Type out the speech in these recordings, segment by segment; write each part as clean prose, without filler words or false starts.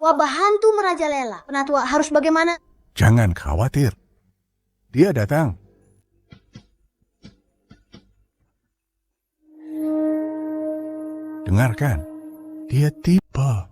Wabah hantu merajalela. Penatua harus bagaimana? Jangan khawatir. Dia datang. Dengarkan, dia tiba.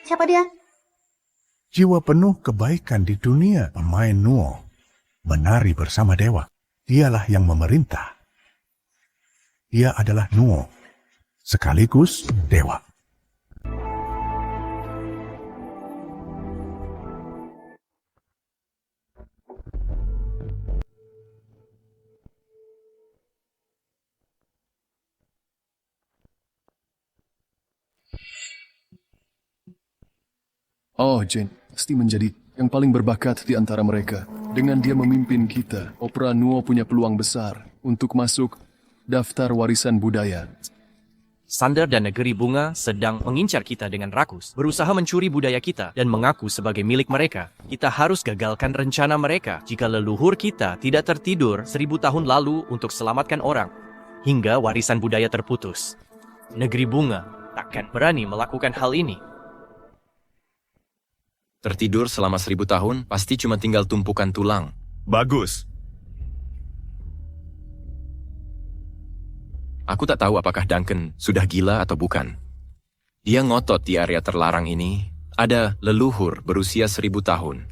Siapa dia? Jiwa penuh kebaikan di dunia, pemain Nuo. Menari bersama dewa. Dialah yang memerintah. Dia adalah Nuo, sekaligus dewa. Oh, Jane pasti menjadi yang paling berbakat di antara mereka. Dengan dia memimpin kita, Opera Nuo punya peluang besar untuk masuk daftar warisan budaya. Sander dan Negeri Bunga sedang mengincar kita dengan rakus, berusaha mencuri budaya kita dan mengaku sebagai milik mereka. Kita harus gagalkan rencana mereka jika leluhur kita tidak tertidur 1000 tahun lalu untuk selamatkan orang, hingga warisan budaya terputus. Negeri Bunga takkan berani melakukan hal ini. Tertidur selama 1000 tahun, pasti cuma tinggal tumpukan tulang. Bagus. Aku tak tahu apakah Duncan sudah gila atau bukan. Dia ngotot di area terlarang ini, ada leluhur berusia 1000 tahun.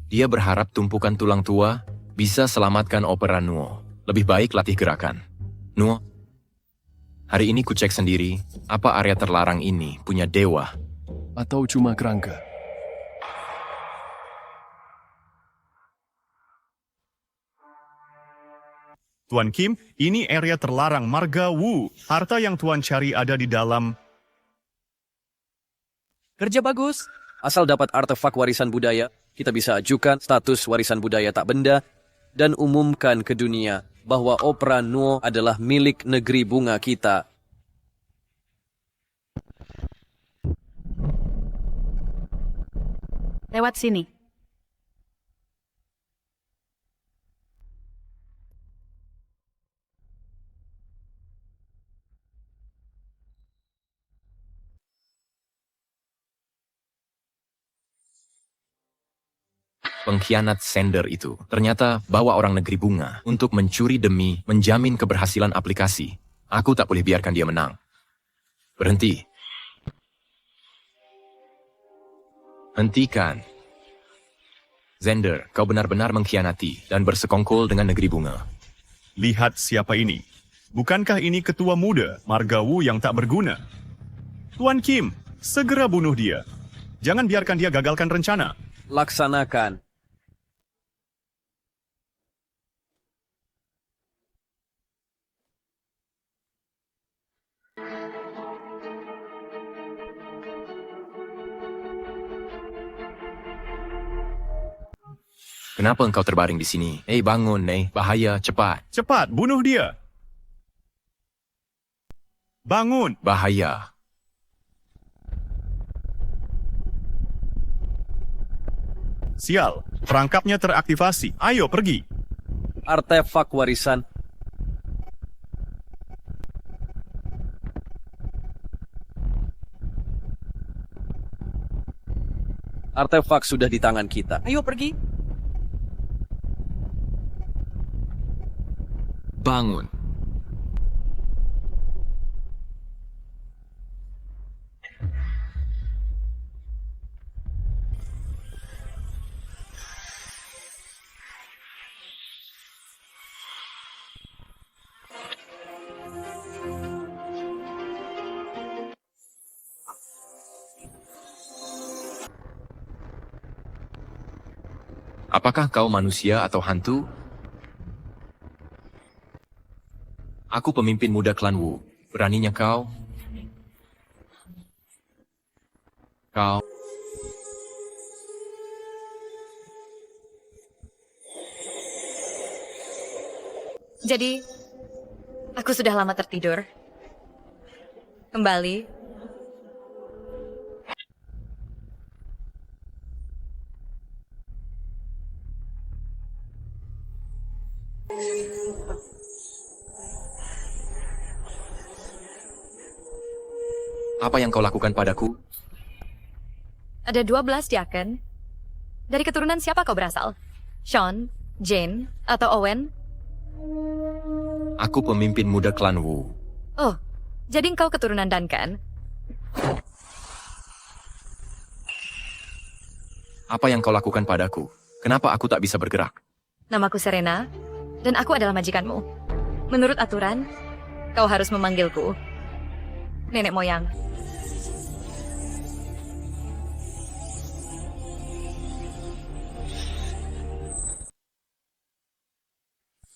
Dia berharap tumpukan tulang tua bisa selamatkan Opera Nuo. Lebih baik latih gerakan. Nuo, hari ini kucek sendiri, apa area terlarang ini punya dewa? Atau cuma kerangka? Tuan Kim, ini area terlarang Marga Wu. Harta yang Tuan cari ada di dalam. Kerja bagus. Asal dapat artefak warisan budaya, kita bisa ajukan status warisan budaya tak benda dan umumkan ke dunia bahwa Opera Nuo adalah milik Negeri Bunga kita. Lewat sini. Pengkhianat Sander itu ternyata bawa orang Negeri Bunga untuk mencuri demi menjamin keberhasilan aplikasi. Aku tak boleh biarkan dia menang. Berhenti. Hentikan. Sander, kau benar-benar mengkhianati dan bersekongkol dengan Negeri Bunga. Lihat siapa ini. Bukankah ini ketua muda Marga Wu yang tak berguna? Tuan Kim, segera bunuh dia. Jangan biarkan dia gagalkan rencana. Laksanakan. Kenapa engkau terbaring di sini? Bangun, bahaya, cepat. Cepat, bunuh dia. Bangun. Bahaya. Sial, perangkapnya teraktivasi. Ayo pergi. Artefak warisan. Artefak sudah di tangan kita. Ayo pergi. Bangun. Apakah kau manusia atau hantu? Aku pemimpin muda klan Wu. Beraninya kau? Kau... Jadi, aku sudah lama tertidur. Kembali. Apa yang kau lakukan padaku? Ada 12 Diaken. Dari keturunan siapa kau berasal? Sean, Jane, atau Owen? Aku pemimpin muda klan Wu. Oh, jadi engkau keturunan Duncan? Apa yang kau lakukan padaku? Kenapa aku tak bisa bergerak? Namaku Serena, dan aku adalah majikanmu. Menurut aturan, kau harus memanggilku nenek moyang.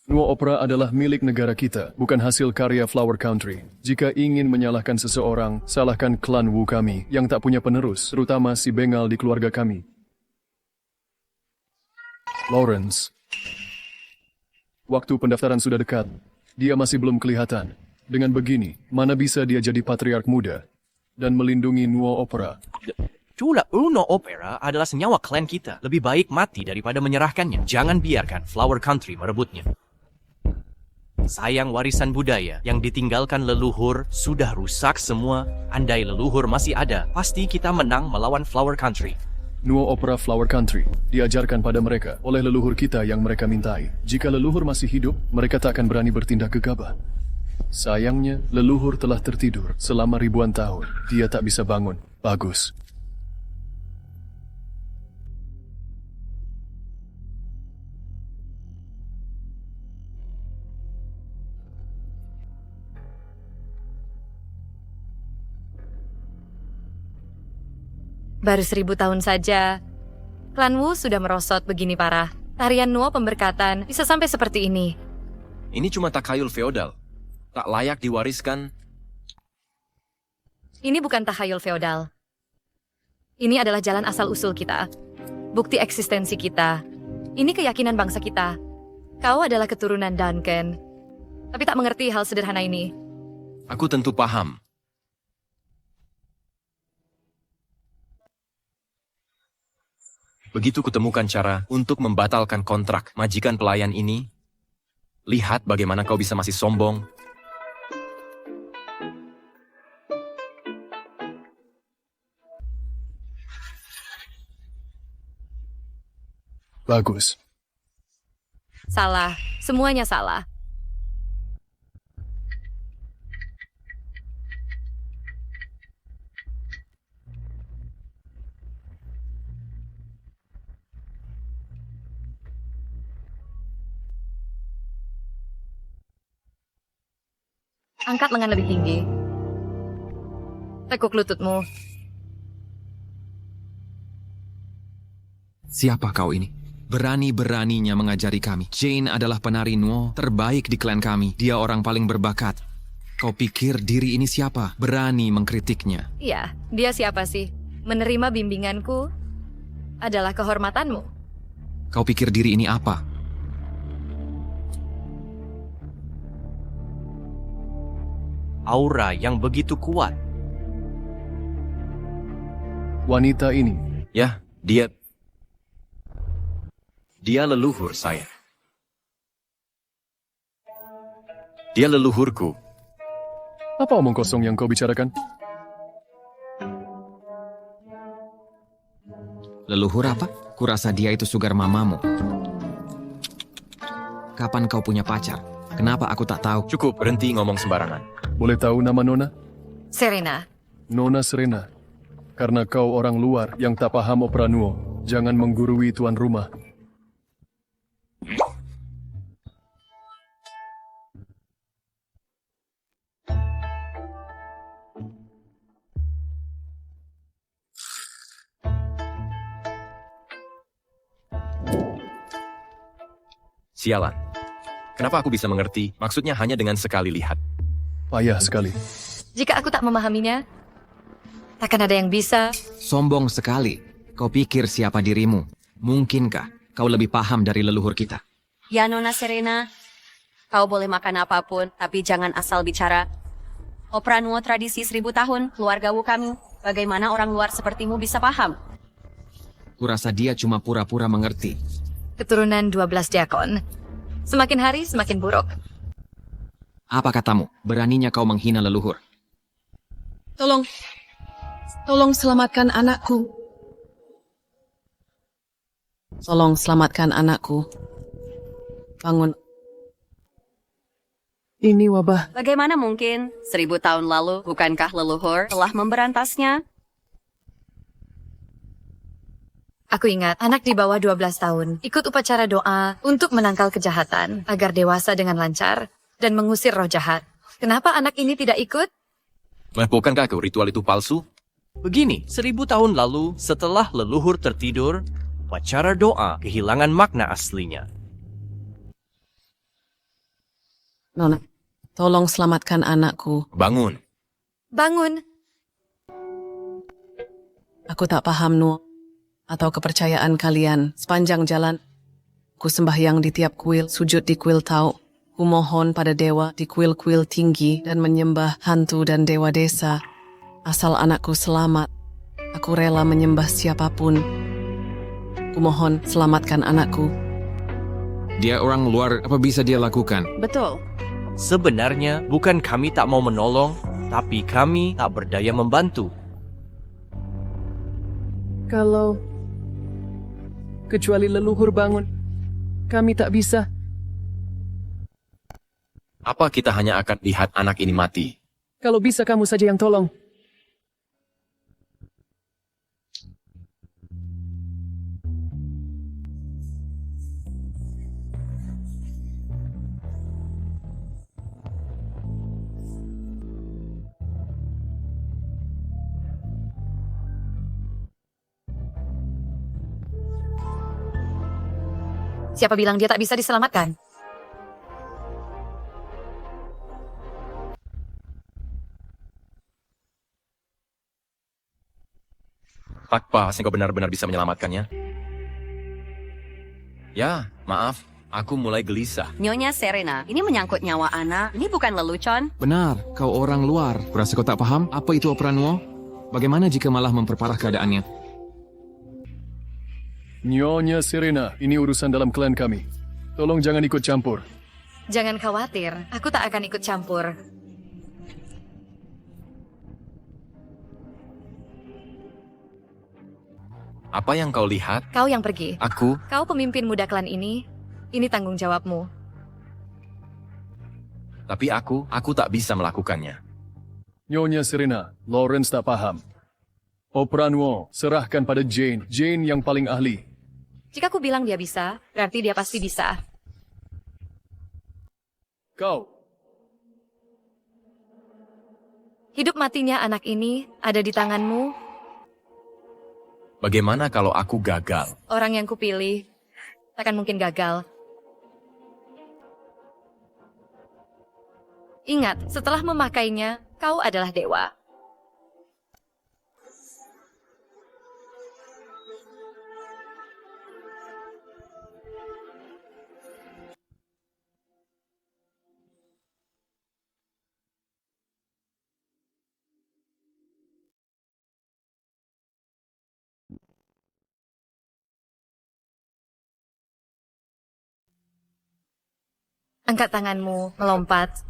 Nuo Opera adalah milik negara kita, bukan hasil karya Flower Country. Jika ingin menyalahkan seseorang, salahkan klan Wu kami yang tak punya penerus, terutama si Bengal di keluarga kami. Lawrence. Waktu pendaftaran sudah dekat. Dia masih belum kelihatan. Dengan begini, mana bisa dia jadi patriark muda dan melindungi Nuo Opera? Itulah Nuo Opera adalah senyawa klan kita. Lebih baik mati daripada menyerahkannya. Jangan biarkan Flower Country merebutnya. Sayang warisan budaya yang ditinggalkan leluhur sudah rusak semua. Andai leluhur masih ada, pasti kita menang melawan Flower Country. Nuo Opera Flower Country diajarkan pada mereka oleh leluhur kita yang mereka mintai. Jika leluhur masih hidup, mereka tak akan berani bertindak gegabah. Sayangnya, leluhur telah tertidur selama ribuan tahun. Dia tak bisa bangun. Bagus. Baru 1000 tahun saja, klan Wu sudah merosot begini parah. Tarian Nuo pemberkatan bisa sampai seperti ini. Ini cuma takhayul feodal. Tak layak diwariskan. Ini bukan tahayul feodal. Ini adalah jalan asal-usul kita. Bukti eksistensi kita. Ini keyakinan bangsa kita. Kau adalah keturunan Duncan. Tapi tak mengerti hal sederhana ini. Aku tentu paham. Begitu kutemukan cara untuk membatalkan kontrak majikan pelayan ini, lihat bagaimana kau bisa masih sombong. Bagus. Salah. Semuanya salah. Angkat lengan lebih tinggi. Tekuk lututmu. Siapa kau ini? Berani-beraninya mengajari kami. Jane adalah penari Nuo terbaik di klan kami. Dia orang paling berbakat. Kau pikir diri ini siapa? Berani mengkritiknya. Iya, dia siapa sih? Menerima bimbinganku adalah kehormatanmu. Kau pikir diri ini apa? Aura yang begitu kuat. Wanita ini. Ya, dia leluhur saya. Dia leluhurku. Apa omong kosong yang kau bicarakan? Leluhur apa? Kurasa dia itu sugar mamamu. Kapan kau punya pacar? Kenapa aku tak tahu? Cukup, berhenti ngomong sembarangan. Boleh tahu nama Nona? Serena. Nona Serena. Karena kau orang luar yang tak paham opera Nuo, jangan menggurui tuan rumah. Sialan. Kenapa aku bisa mengerti? Maksudnya hanya dengan sekali lihat. Payah sekali. Jika aku tak memahaminya, takkan ada yang bisa. Sombong sekali. Kau pikir siapa dirimu? Mungkinkah kau lebih paham dari leluhur kita? Ya, Nona Serena. Kau boleh makan apapun, tapi jangan asal bicara. Opera Nuo tradisi 1000 tahun, keluarga Wu kami. Bagaimana orang luar sepertimu bisa paham? Kurasa dia cuma pura-pura mengerti. Keturunan 12 diakon. Semakin hari semakin buruk. Apa katamu? Beraninya kau menghina leluhur. Tolong selamatkan anakku. Tolong selamatkan anakku. Bangun. Ini wabah. Bagaimana mungkin? 1000 tahun lalu, bukankah leluhur telah memberantasnya? Aku ingat, anak di bawah 12 tahun ikut upacara doa untuk menangkal kejahatan agar dewasa dengan lancar dan mengusir roh jahat. Kenapa anak ini tidak ikut? Bukankah ritual itu palsu? Begini, 1000 tahun lalu setelah leluhur tertidur, upacara doa kehilangan makna aslinya. Nona, tolong selamatkan anakku. Bangun. Bangun. Aku tak paham, Nuo, atau kepercayaan kalian. Sepanjang jalan, ku sembahyang di tiap kuil, sujud di kuil Tau. Ku mohon pada dewa di kuil-kuil tinggi dan menyembah hantu dan dewa desa. Asal anakku selamat, aku rela menyembah siapapun. Ku mohon selamatkan anakku. Dia orang luar, apa bisa dia lakukan? Betul. Sebenarnya bukan kami tak mau menolong, tapi kami tak berdaya membantu. Kalau kecuali leluhur bangun, kami tak bisa. Apa kita hanya akan lihat anak ini mati? Kalau bisa kamu saja yang tolong. Siapa bilang dia tak bisa diselamatkan? Takpa, engkau benar-benar bisa menyelamatkannya? Ya, maaf. Aku mulai gelisah. Nyonya Serena, ini menyangkut nyawa anak. Ini bukan lelucon. Benar, kau orang luar. Kurasa kau tak paham apa itu opera Nuo? Bagaimana jika malah memperparah keadaannya? Nyonya Serena, ini urusan dalam klan kami. Tolong jangan ikut campur. Jangan khawatir, aku tak akan ikut campur. Apa yang kau lihat? Kau yang pergi. Aku? Kau pemimpin muda klan ini. Ini tanggung jawabmu. Tapi aku tak bisa melakukannya. Nyonya Serena, Lawrence tak paham. Opera Nuo, serahkan pada Jane. Jane yang paling ahli. Jika aku bilang dia bisa, berarti dia pasti bisa. Kau. Hidup matinya anak ini ada di tanganmu. Bagaimana kalau aku gagal? Orang yang kupilih takkan mungkin gagal. Ingat, setelah memakainya, kau adalah dewa. Angkat tanganmu, melompat,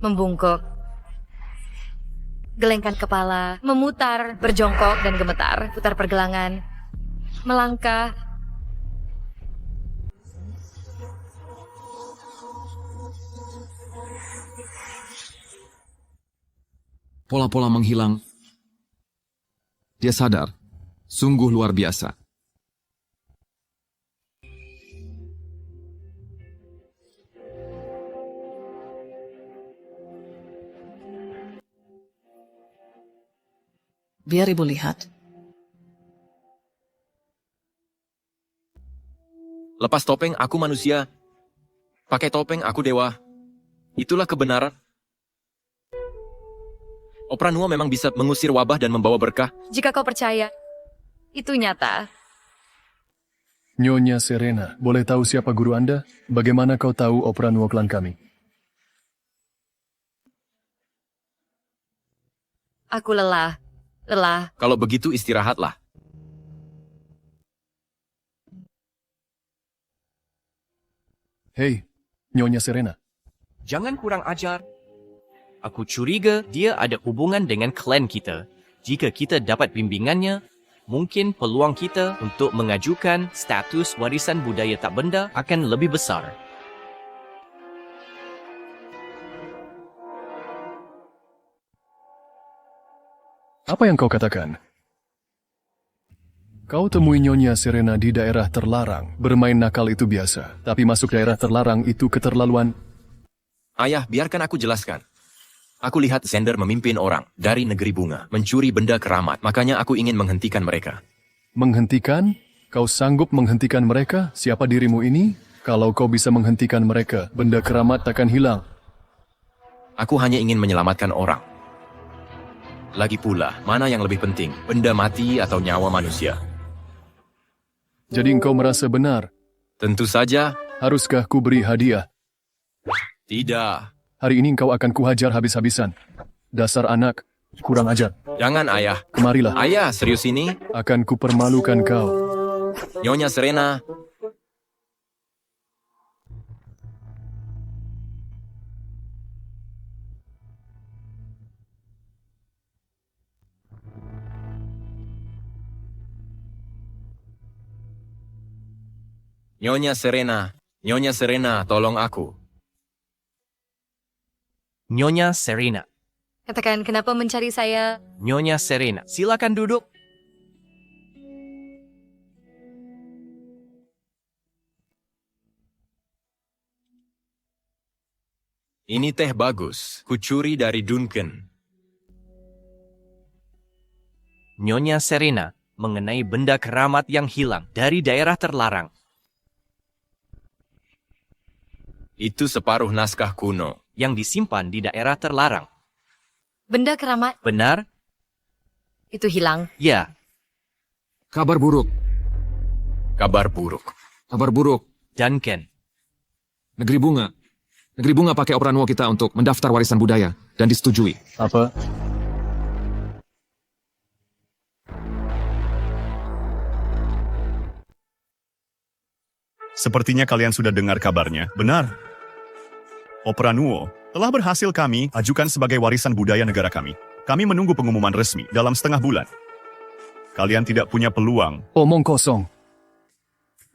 membungkuk, gelengkan kepala, memutar, berjongkok dan gemetar, putar pergelangan, melangkah, Pola-pola menghilang. Dia sadar, sungguh luar biasa. Biar ibu lihat. Lepas topeng, aku manusia. Pakai topeng aku dewa. Itulah kebenaran. Opera Nuo memang bisa mengusir wabah dan membawa berkah. Jika kau percaya, itu nyata. Nyonya Serena, boleh tahu siapa guru Anda? Bagaimana kau tahu Opera Nuo klan kami? Aku lelah. Lelah. Kalau begitu istirahatlah. Hei, Nyonya Serena. Jangan kurang ajar. Aku curiga dia ada hubungan dengan klan kita. Jika kita dapat bimbingannya, mungkin peluang kita untuk mengajukan status warisan budaya tak benda akan lebih besar. Apa yang kau katakan? Kau temui Nyonya Serena di daerah terlarang. Bermain nakal itu biasa, tapi masuk daerah terlarang itu keterlaluan. Ayah, biarkan aku jelaskan. Aku lihat Xander memimpin orang dari negeri bunga, mencuri benda keramat, makanya aku ingin menghentikan mereka. Menghentikan? Kau sanggup menghentikan mereka? Siapa dirimu ini? Kalau kau bisa menghentikan mereka, benda keramat takkan hilang. Aku hanya ingin menyelamatkan orang. Lagi pula, mana yang lebih penting, benda mati atau nyawa manusia? Jadi engkau merasa benar? Tentu saja. Haruskah ku beri hadiah? Tidak. Hari ini engkau akan kuhajar habis-habisan. Dasar anak, kurang ajar. Jangan, Ayah. Kemarilah. Ayah, serius ini? Akan kupermalukan kau. Nyonya Serena. Nyonya Serena. Nyonya Serena, tolong aku. Nyonya Serena. Katakan, kenapa mencari saya? Nyonya Serena, silakan duduk. Ini teh bagus, kucuri dari Duncan. Nyonya Serena, mengenai benda keramat yang hilang dari daerah terlarang. Itu separuh naskah kuno yang disimpan di daerah terlarang. Benda keramat? Benar? Itu hilang? Ya. Kabar buruk. Kabar buruk. Kabar buruk. Duncan. Negeri Bunga. Negeri Bunga pakai Opera Nuo kita untuk mendaftar warisan budaya dan disetujui. Apa? Sepertinya kalian sudah dengar kabarnya. Benar. Opera Nuo telah berhasil kami ajukan sebagai warisan budaya negara kami. Kami menunggu pengumuman resmi dalam setengah bulan. Kalian tidak punya peluang. Omong kosong.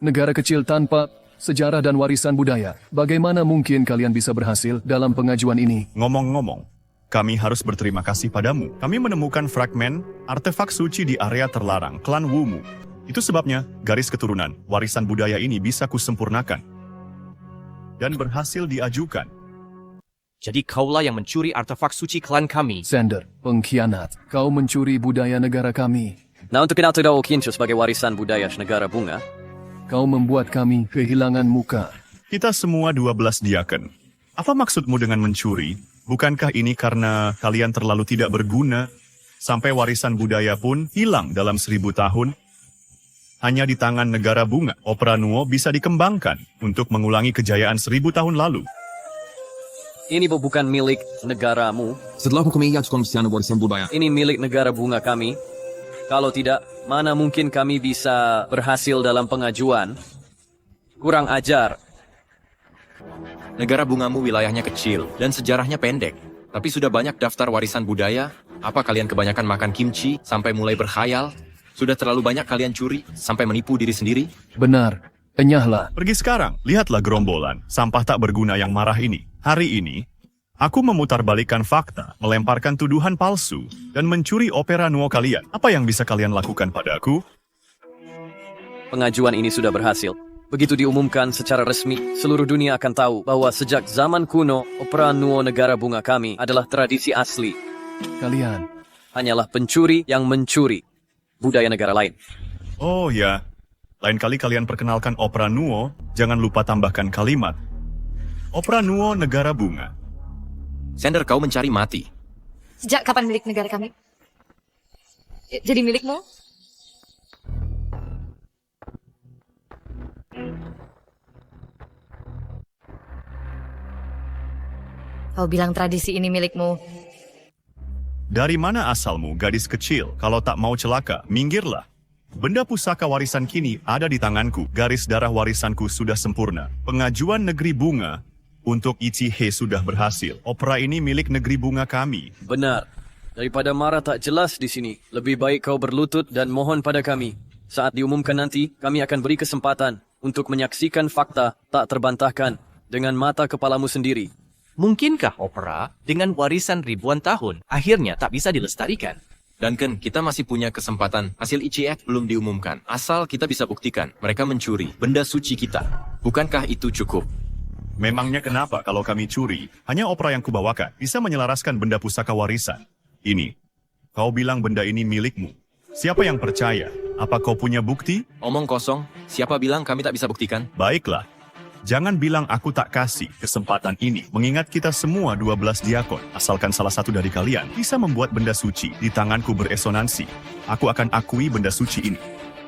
Negara kecil tanpa sejarah dan warisan budaya. Bagaimana mungkin kalian bisa berhasil dalam pengajuan ini? Ngomong-ngomong, kami harus berterima kasih padamu. Kami menemukan fragmen artefak suci di area terlarang klan Wumu. Itu sebabnya garis keturunan warisan budaya ini bisa kusempurnakan dan berhasil diajukan. Jadi kaulah yang mencuri artefak suci klan kami. Xander, pengkhianat. Kau mencuri budaya negara kami. Nah, untuk kita tidak Kincu sebagai warisan budaya negara bunga. Kau membuat kami kehilangan muka. Kita semua 12 diaken. Apa maksudmu dengan mencuri? Bukankah ini karena kalian terlalu tidak berguna? Sampai warisan budaya pun hilang dalam 1000 tahun? Hanya di tangan negara bunga, Opera Nuo bisa dikembangkan untuk mengulangi kejayaan 1000 tahun lalu. Ini bukan milik negaramu. Setelah hukum mengajukan warisan budaya. Ini milik negara bunga kami. Kalau tidak, mana mungkin kami bisa berhasil dalam pengajuan? Kurang ajar. Negara bungamu wilayahnya kecil dan sejarahnya pendek. Tapi sudah banyak daftar warisan budaya. Apa kalian kebanyakan makan kimchi sampai mulai berkhayal? Sudah terlalu banyak kalian curi sampai menipu diri sendiri? Benar. Enyahlah. Pergi sekarang, lihatlah gerombolan sampah tak berguna yang marah ini. Hari ini, aku memutarbalikkan fakta, melemparkan tuduhan palsu, dan mencuri Opera Nuo kalian. Apa yang bisa kalian lakukan padaku? Pengajuan ini sudah berhasil. Begitu diumumkan secara resmi, seluruh dunia akan tahu bahwa sejak zaman kuno, Opera Nuo negara bunga kami adalah tradisi asli. Kalian hanyalah pencuri yang mencuri budaya negara lain. Oh ya, lain kali kalian perkenalkan Opera Nuo, jangan lupa tambahkan kalimat. Opera Nuo Negara Bunga. Sander, kau mencari mati. Sejak kapan milik negara kami? Jadi milikmu? Kau bilang tradisi ini milikmu. Dari mana asalmu, gadis kecil? Kalau tak mau celaka, minggirlah. Benda pusaka warisan kini ada di tanganku. Garis darah warisanku sudah sempurna. Pengajuan negeri bunga untuk Ichihe sudah berhasil. Opera ini milik negeri bunga kami. Benar. Daripada marah tak jelas di sini, lebih baik kau berlutut dan mohon pada kami. Saat diumumkan nanti, kami akan beri kesempatan untuk menyaksikan fakta tak terbantahkan dengan mata kepalamu sendiri. Mungkinkah opera dengan warisan ribuan tahun akhirnya tak bisa dilestarikan? Duncan, kita masih punya kesempatan. Hasil ICF belum diumumkan. Asal kita bisa buktikan mereka mencuri benda suci kita. Bukankah itu cukup? Memangnya kenapa kalau kami curi? Hanya opera yang kubawakan bisa menyelaraskan benda pusaka warisan. Ini, kau bilang benda ini milikmu. Siapa yang percaya? Apa kau punya bukti? Omong kosong. Siapa bilang kami tak bisa buktikan? Baiklah. Jangan bilang aku tak kasih kesempatan ini, mengingat kita semua 12 diakon. Asalkan salah satu dari kalian bisa membuat benda suci di tanganku beresonansi, aku akan akui benda suci ini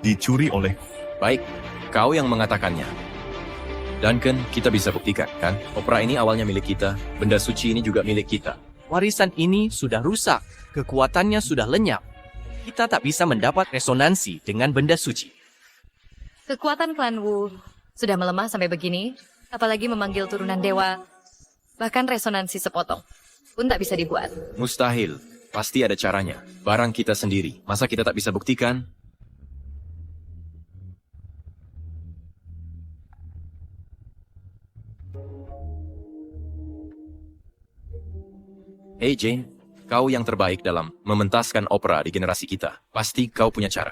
dicuri oleh... Baik, kau yang mengatakannya. Duncan, kita bisa buktikan, kan? Opera ini awalnya milik kita, benda suci ini juga milik kita. Warisan ini sudah rusak, kekuatannya sudah lenyap. Kita tak bisa mendapat resonansi dengan benda suci. Kekuatan klan Wu sudah melemah sampai begini, apalagi memanggil turunan dewa. Bahkan resonansi sepotong pun tak bisa dibuat. Mustahil. Pasti ada caranya. Barang kita sendiri. Masa kita tak bisa buktikan? Hey Jane, kau yang terbaik dalam mementaskan opera di generasi kita. Pasti kau punya cara.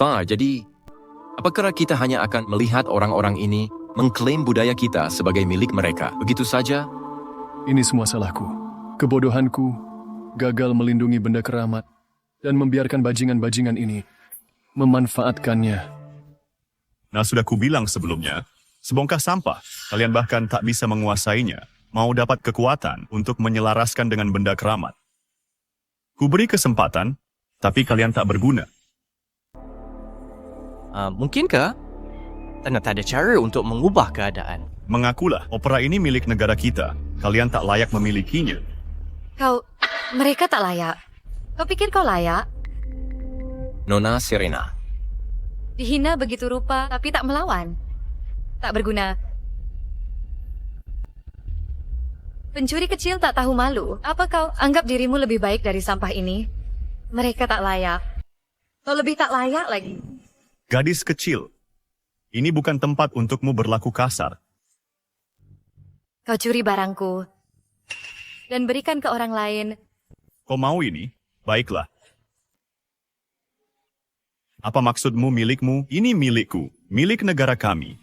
Jadi, apakah kita hanya akan melihat orang-orang ini mengklaim budaya kita sebagai milik mereka? Begitu saja? Ini semua salahku. Kebodohanku, gagal melindungi benda keramat, dan membiarkan bajingan-bajingan ini memanfaatkannya. Nah, sudah kubilang sebelumnya, sebongkah sampah, kalian bahkan tak bisa menguasainya, mau dapat kekuatan untuk menyelaraskan dengan benda keramat. Kuberi kesempatan, tapi kalian tak berguna. Mungkinkah ternyata ada cara untuk mengubah keadaan? Mengakulah, opera ini milik negara kita. Kalian tak layak memilikinya. Mereka tak layak. Kau pikir kau layak? Nona Serena. Dihina begitu rupa, tapi tak melawan. Tak berguna. Pencuri kecil tak tahu malu. Apa kau anggap dirimu lebih baik dari sampah ini? Mereka tak layak. Kau lebih tak layak lagi. Gadis kecil, ini bukan tempat untukmu berlaku kasar. Kau curi barangku dan berikan ke orang lain. Kau mau ini? Baiklah. Apa maksudmu milikmu? Ini milikku, milik negara kami.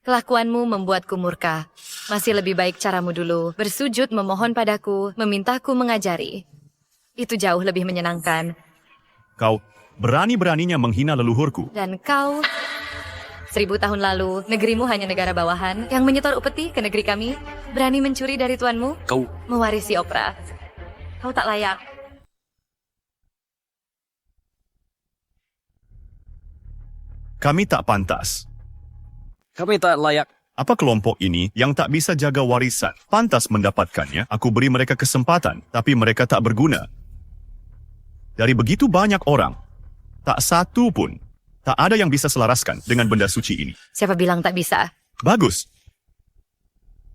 Kelakuanmu membuatku murka. Masih lebih baik caramu dulu. Bersujud memohon padaku, memintaku mengajari. Itu jauh lebih menyenangkan. Kau berani-beraninya menghina leluhurku. Dan kau, 1000 tahun lalu, negerimu hanya negara bawahan yang menyetor upeti ke negeri kami, berani mencuri dari tuanmu, Kau mewarisi opera. Kau tak layak. Kami tak pantas. Kami tak layak. Apa kelompok ini yang tak bisa jaga warisan pantas mendapatkannya? Aku beri mereka kesempatan, tapi mereka tak berguna. Dari begitu banyak orang, tak satu pun, tak ada yang bisa selaraskan dengan benda suci ini. Siapa bilang tak bisa? Bagus.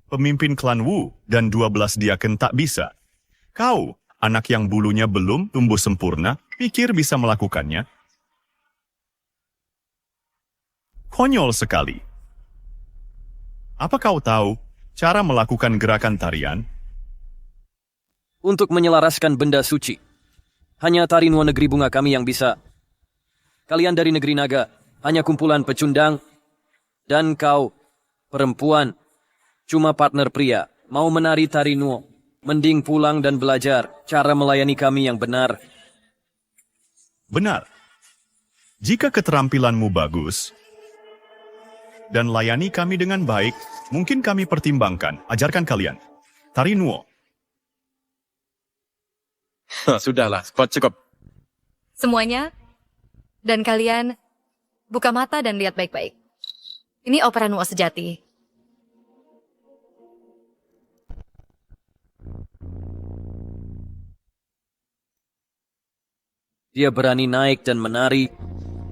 Pemimpin klan Wu dan 12 diaken tak bisa. Kau, anak yang bulunya belum tumbuh sempurna, pikir bisa melakukannya? Konyol sekali. Apa kau tahu cara melakukan gerakan tarian? Untuk menyelaraskan benda suci, hanya tari Nuo negeri bunga kami yang bisa. Kalian dari negeri naga, hanya kumpulan pecundang. Dan kau, perempuan, cuma partner pria, mau menari tari Nuo. Mending pulang dan belajar cara melayani kami yang benar. Benar. Jika keterampilanmu bagus dan layani kami dengan baik, mungkin kami pertimbangkan ajarkan kalian tari Nuo. Sudahlah, spot cukup. Semuanya, dan kalian buka mata dan lihat baik-baik. Ini opera Nuo sejati. Dia berani naik dan menari.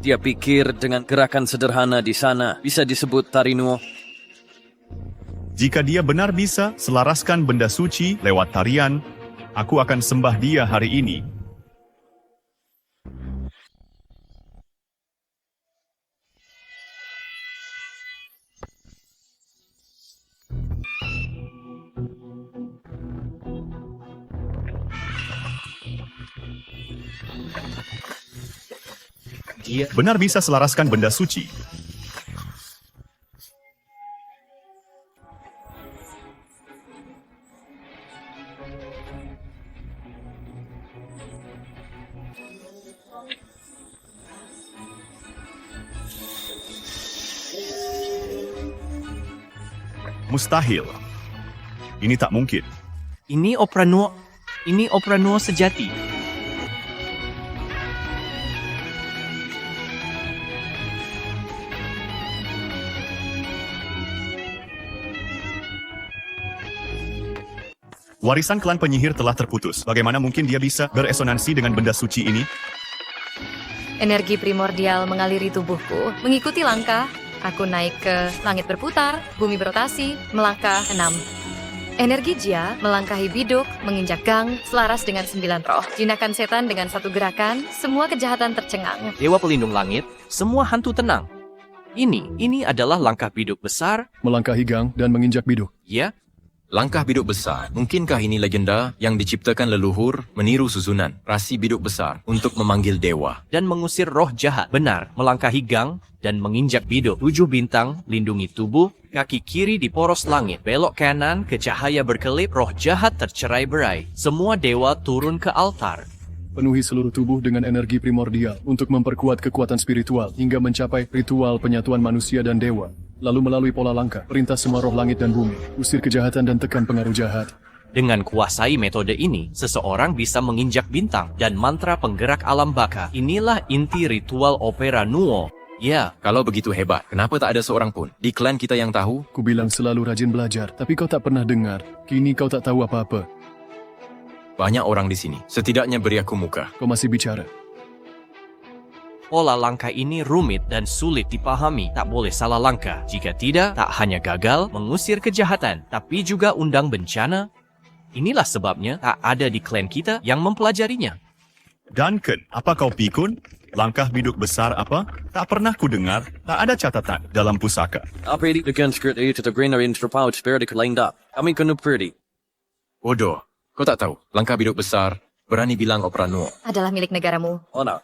Dia pikir dengan gerakan sederhana di sana bisa disebut tari Nuo. Jika dia benar bisa selaraskan benda suci lewat tarian, aku akan sembah dia hari ini. Dia Benar bisa selaraskan benda suci. Mustahil. Ini tak mungkin. Ini opera Nuo. Ini opera Nuo sejati. Warisan klan penyihir telah terputus. Bagaimana mungkin dia bisa beresonansi dengan benda suci ini? Energi primordial mengaliri tubuhku, mengikuti langkah. Aku naik ke langit berputar, bumi berotasi, melangkah 6. Energi Jia melangkahi biduk, menginjak gang, selaras dengan 9 roh. Jinakan setan dengan satu gerakan, semua kejahatan tercengang. Dewa pelindung langit, semua hantu tenang. Ini adalah langkah biduk besar. Melangkahi gang dan menginjak biduk. Ya, langkah biduk besar. Mungkinkah ini legenda yang diciptakan leluhur meniru susunan rasi biduk besar untuk memanggil dewa? dan mengusir roh jahat. Benar, melangkahi gang dan menginjak biduk. 7 bintang, lindungi tubuh, kaki kiri di poros langit, belok kanan ke cahaya berkelip, roh jahat tercerai-berai. Semua dewa turun ke altar. Penuhi seluruh tubuh dengan energi primordial untuk memperkuat kekuatan spiritual hingga mencapai ritual penyatuan manusia dan dewa. Lalu melalui pola langkah, perintah semua roh langit dan bumi, usir kejahatan dan tekan pengaruh jahat. Dengan kuasai metode ini, seseorang bisa menginjak bintang dan mantra penggerak alam baka. Inilah inti ritual opera Nuo. Ya, Kalau begitu hebat, kenapa tak ada seorang pun di klan kita yang tahu? Ku bilang selalu rajin belajar, tapi kau tak pernah dengar. Kini kau tak tahu apa-apa. Banyak orang di sini. Setidaknya beri aku muka. Kau masih bicara. pola langkah ini rumit dan sulit dipahami. Tak boleh salah langkah. Jika tidak, tak hanya gagal mengusir kejahatan, tapi juga undang bencana. Inilah sebabnya tak ada di klan kita yang mempelajarinya. Duncan, apa kau pikun? Langkah biduk besar apa? Tak pernah ku dengar, tak ada catatan dalam pusaka. Apa ini dengan skirt itu tergrena intrapaut seperti kelendap. Kami kena perdi. Bodoh, kau tak tahu. Langkah biduk besar, berani bilang opera Nuo. Adalah milik negaramu. Oh no.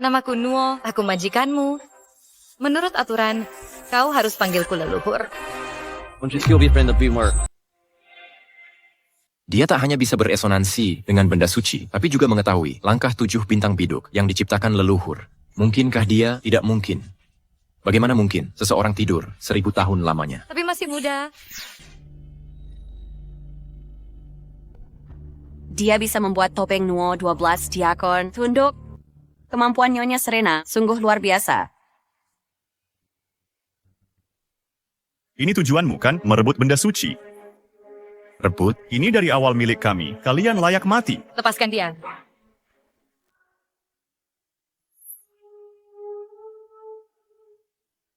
Namaku Nuo, aku majikanmu. Menurut aturan, kau harus panggilku leluhur. Dia tak hanya bisa beresonansi dengan benda suci, tapi juga mengetahui langkah 7 bintang biduk yang diciptakan leluhur. Mungkinkah dia? Tidak mungkin. Bagaimana mungkin seseorang tidur 1000 tahun lamanya? Tapi masih muda. Dia bisa membuat topeng Nuo 12 diakon. Tunduk. Kemampuan Nyonya Serena sungguh luar biasa. Ini tujuanmu kan, merebut benda suci? Rebut? Ini dari awal milik kami, kalian layak mati. Lepaskan dia.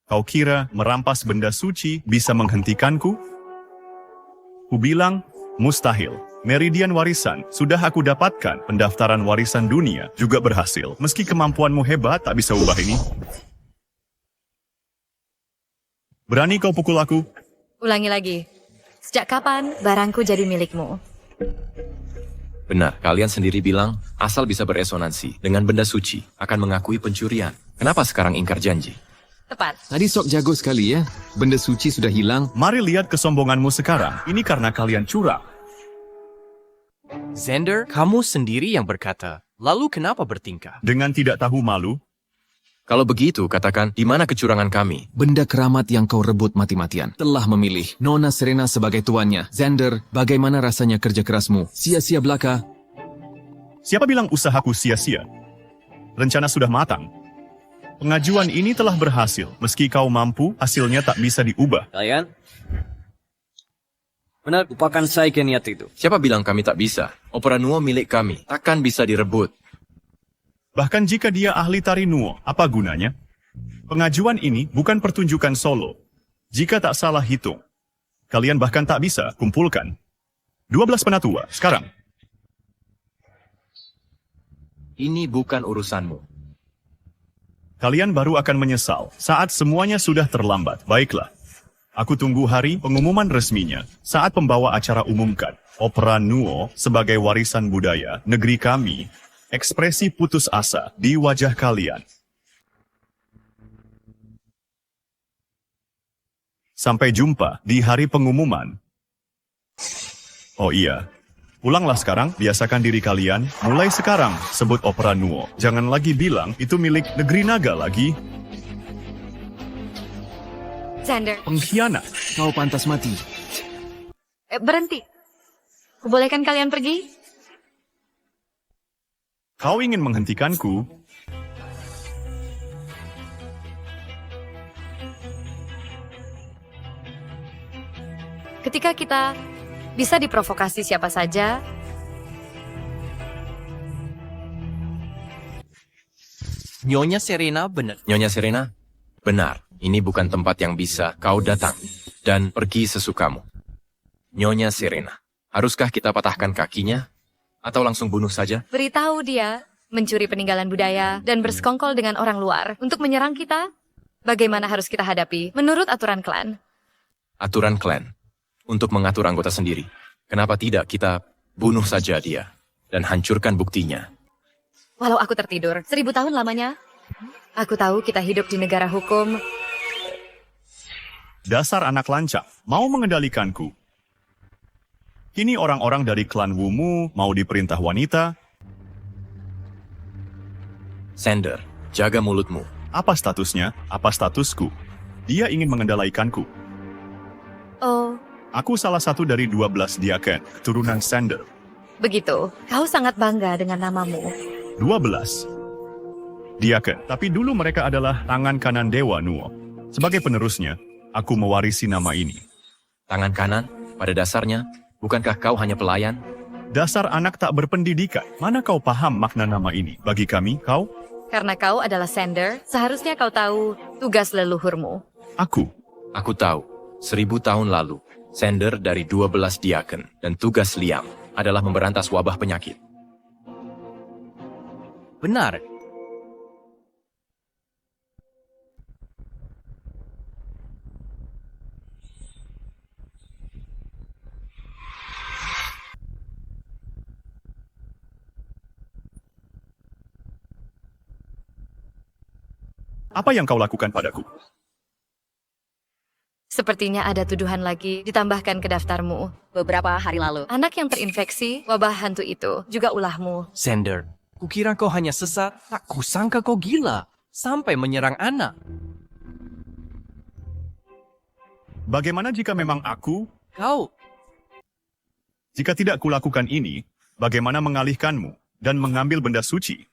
Kau kira merampas benda suci bisa menghentikanku? Ku bilang, mustahil. Meridian warisan sudah aku dapatkan. Pendaftaran warisan dunia juga berhasil. Meski kemampuanmu hebat, tak bisa ubah ini. Berani kau pukul aku? Ulangi lagi. Sejak kapan barangku jadi milikmu? Benar, kalian sendiri bilang asal bisa beresonansi dengan benda suci akan mengakui pencurian. Kenapa sekarang ingkar janji? Tepat. Tadi sok jago sekali ya. Benda suci sudah hilang. Mari lihat kesombonganmu sekarang. Ini karena kalian curang. Xander, kamu sendiri yang berkata. Lalu kenapa bertingkah? Dengan tidak tahu malu, Kalau begitu, katakan di mana kecurangan kami? Benda keramat yang kau rebut mati-matian telah memilih Nona Serena sebagai tuannya. Xander, bagaimana rasanya kerja kerasmu? Sia-sia belaka. siapa bilang usahaku sia-sia? Rencana sudah matang. Pengajuan ini telah berhasil. Meski kau mampu, hasilnya tak bisa diubah. Kalian? Benar, lupakan saja niat itu. Siapa bilang kami tak bisa? Opera Nuo milik kami, takkan bisa direbut. Bahkan jika dia ahli tari Nuo, apa gunanya? Pengajuan ini bukan pertunjukan solo. Jika tak salah hitung, kalian bahkan tak bisa kumpulkan 12 penatua sekarang. Ini bukan urusanmu. Kalian baru akan menyesal saat semuanya sudah terlambat. Baiklah, aku tunggu hari pengumuman resminya saat pembawa acara umumkan Opera Nuo sebagai warisan budaya negeri kami. Ekspresi putus asa di wajah kalian. Sampai jumpa di hari pengumuman. Oh iya, pulanglah sekarang, biasakan diri kalian. Mulai sekarang, sebut Opera Nuo. Jangan lagi bilang itu milik negeri naga lagi. Xander, Pengkhianat. Kau pantas mati. berhenti. Kubolehkan kalian pergi? Kau ingin menghentikanku? Ketika kita bisa diprovokasi siapa saja, Nyonya Serena benar. Nyonya Serena, benar, ini bukan tempat yang bisa kau datang dan pergi sesukamu. Nyonya Serena, haruskah kita patahkan kakinya? Atau langsung bunuh saja? beritahu dia mencuri peninggalan budaya dan bersekongkol dengan orang luar untuk menyerang kita. Bagaimana harus kita hadapi menurut aturan klan? Aturan klan untuk mengatur anggota sendiri. Kenapa tidak kita bunuh saja dia dan hancurkan buktinya? Walau aku tertidur 1000 tahun lamanya, aku tahu kita hidup di negara hukum. Dasar anak lancang, mau mengendalikanku. Kini orang-orang dari klan Wumu mau diperintah wanita. Xander, jaga mulutmu. Apa statusnya? Apa statusku? Dia ingin mengendalikanku. Oh, Aku salah satu dari 12 diaken, keturunan Xander. begitu. Kau sangat bangga dengan namamu. 12 diaken, tapi dulu mereka adalah tangan kanan Dewa Nuo. Sebagai penerusnya, aku mewarisi nama ini. Tangan kanan, pada dasarnya, bukankah kau hanya pelayan? Dasar anak tak berpendidikan. Mana kau paham makna nama ini? Bagi kami, kau, Karena kau adalah Xander, seharusnya kau tahu tugas leluhurmu. aku. Aku tahu, 1000 tahun lalu, Xander dari 12 diaken dan tugas Liam adalah memberantas wabah penyakit. Benar. Apa yang kau lakukan padaku? Sepertinya ada tuduhan lagi ditambahkan ke daftarmu. Beberapa hari lalu. Anak yang terinfeksi wabah hantu itu juga ulahmu. Xander, kukira kau hanya sesat, tak kusangka kau gila. Sampai menyerang anak. Bagaimana jika memang aku, Kau, jika tidak kulakukan ini, bagaimana mengalihkanmu dan mengambil benda suci?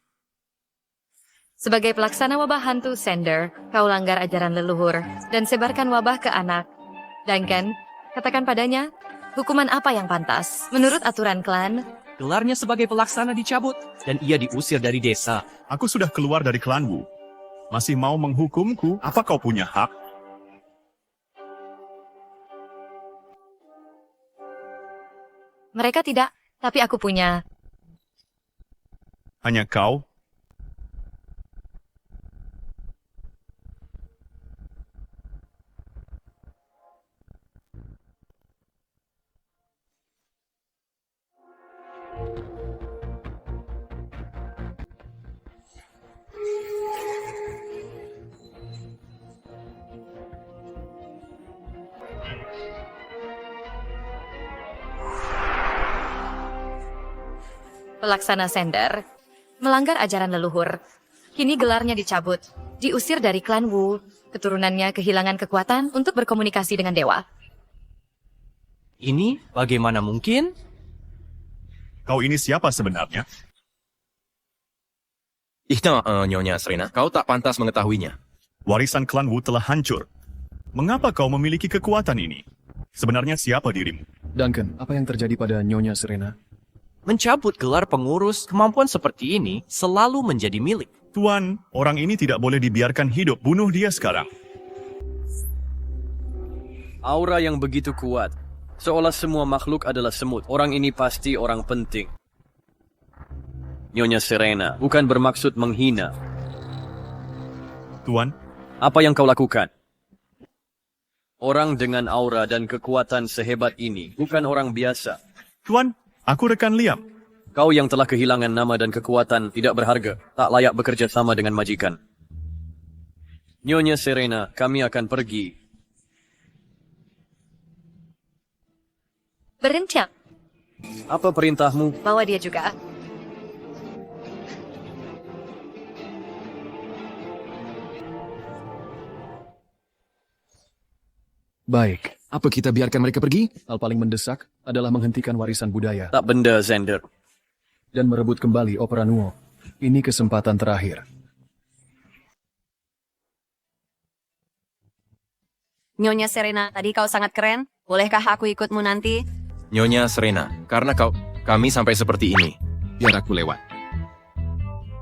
Sebagai pelaksana wabah hantu Xander, kau langgar ajaran leluhur dan sebarkan wabah ke anak. Duncan, katakan padanya, hukuman apa yang pantas? Menurut aturan klan, gelarnya sebagai pelaksana dicabut dan ia diusir dari desa. Aku sudah keluar dari klanmu. Masih mau menghukumku? Apa kau punya hak? mereka tidak, tapi aku punya. Hanya kau? Pelaksana Sender melanggar ajaran leluhur. Kini gelarnya dicabut, diusir dari klan Wu. Keturunannya kehilangan kekuatan untuk berkomunikasi dengan dewa. Ini bagaimana mungkin? Kau ini siapa sebenarnya? Nyonya Serena, kau tak pantas mengetahuinya. Warisan klan Wu telah hancur. Mengapa kau memiliki kekuatan ini? Sebenarnya siapa dirimu? Duncan, apa yang terjadi pada Nyonya Serena? Mencabut gelar pengurus, kemampuan seperti ini selalu menjadi milik. Tuan, orang ini tidak boleh dibiarkan hidup. Bunuh dia sekarang. Aura yang begitu kuat, seolah semua makhluk adalah semut. Orang ini pasti orang penting. Nyonya Serena, bukan bermaksud menghina. Tuan, Apa yang kau lakukan? Orang dengan aura dan kekuatan sehebat ini bukan orang biasa. Tuan, aku rekan Liam. Kau yang telah kehilangan nama dan kekuatan tidak berharga, tak layak bekerja sama dengan majikan. Nyonya Serena, kami akan pergi. Berencang, Apa perintahmu? bawa dia juga. Baik, Apa kita biarkan mereka pergi? hal paling mendesak adalah menghentikan warisan budaya Tak benda, Xander. dan merebut kembali Opera Nuo. Ini kesempatan terakhir. Nyonya Serena, tadi kau sangat keren. Bolehkah aku ikutmu nanti? Nyonya Serena, karena kami sampai seperti ini. Biar aku lewat.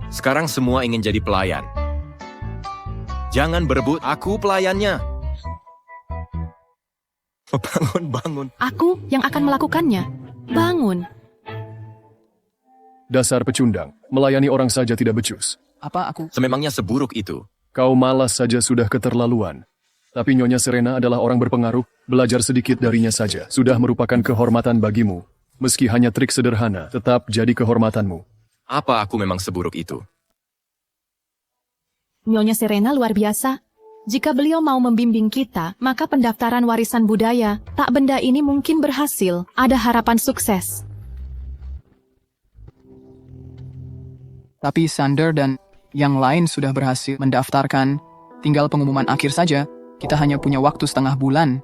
Sekarang semua ingin jadi pelayan. Jangan berebut, aku pelayannya. Bangun. Aku yang akan melakukannya. Bangun. Dasar pecundang, melayani orang saja tidak becus. Apa aku? Sememangnya seburuk itu. Kau malas saja sudah keterlaluan. Tapi Nyonya Serena adalah orang berpengaruh, belajar sedikit darinya saja. Sudah merupakan kehormatan bagimu. Meski hanya trik sederhana, tetap jadi kehormatanmu. Apa aku memang seburuk itu? Nyonya Serena luar biasa. Jika beliau mau membimbing kita, maka pendaftaran warisan budaya, tak benda ini mungkin berhasil. Ada harapan sukses. Tapi Sander dan yang lain sudah berhasil mendaftarkan. Tinggal pengumuman akhir saja. Kita hanya punya waktu setengah bulan.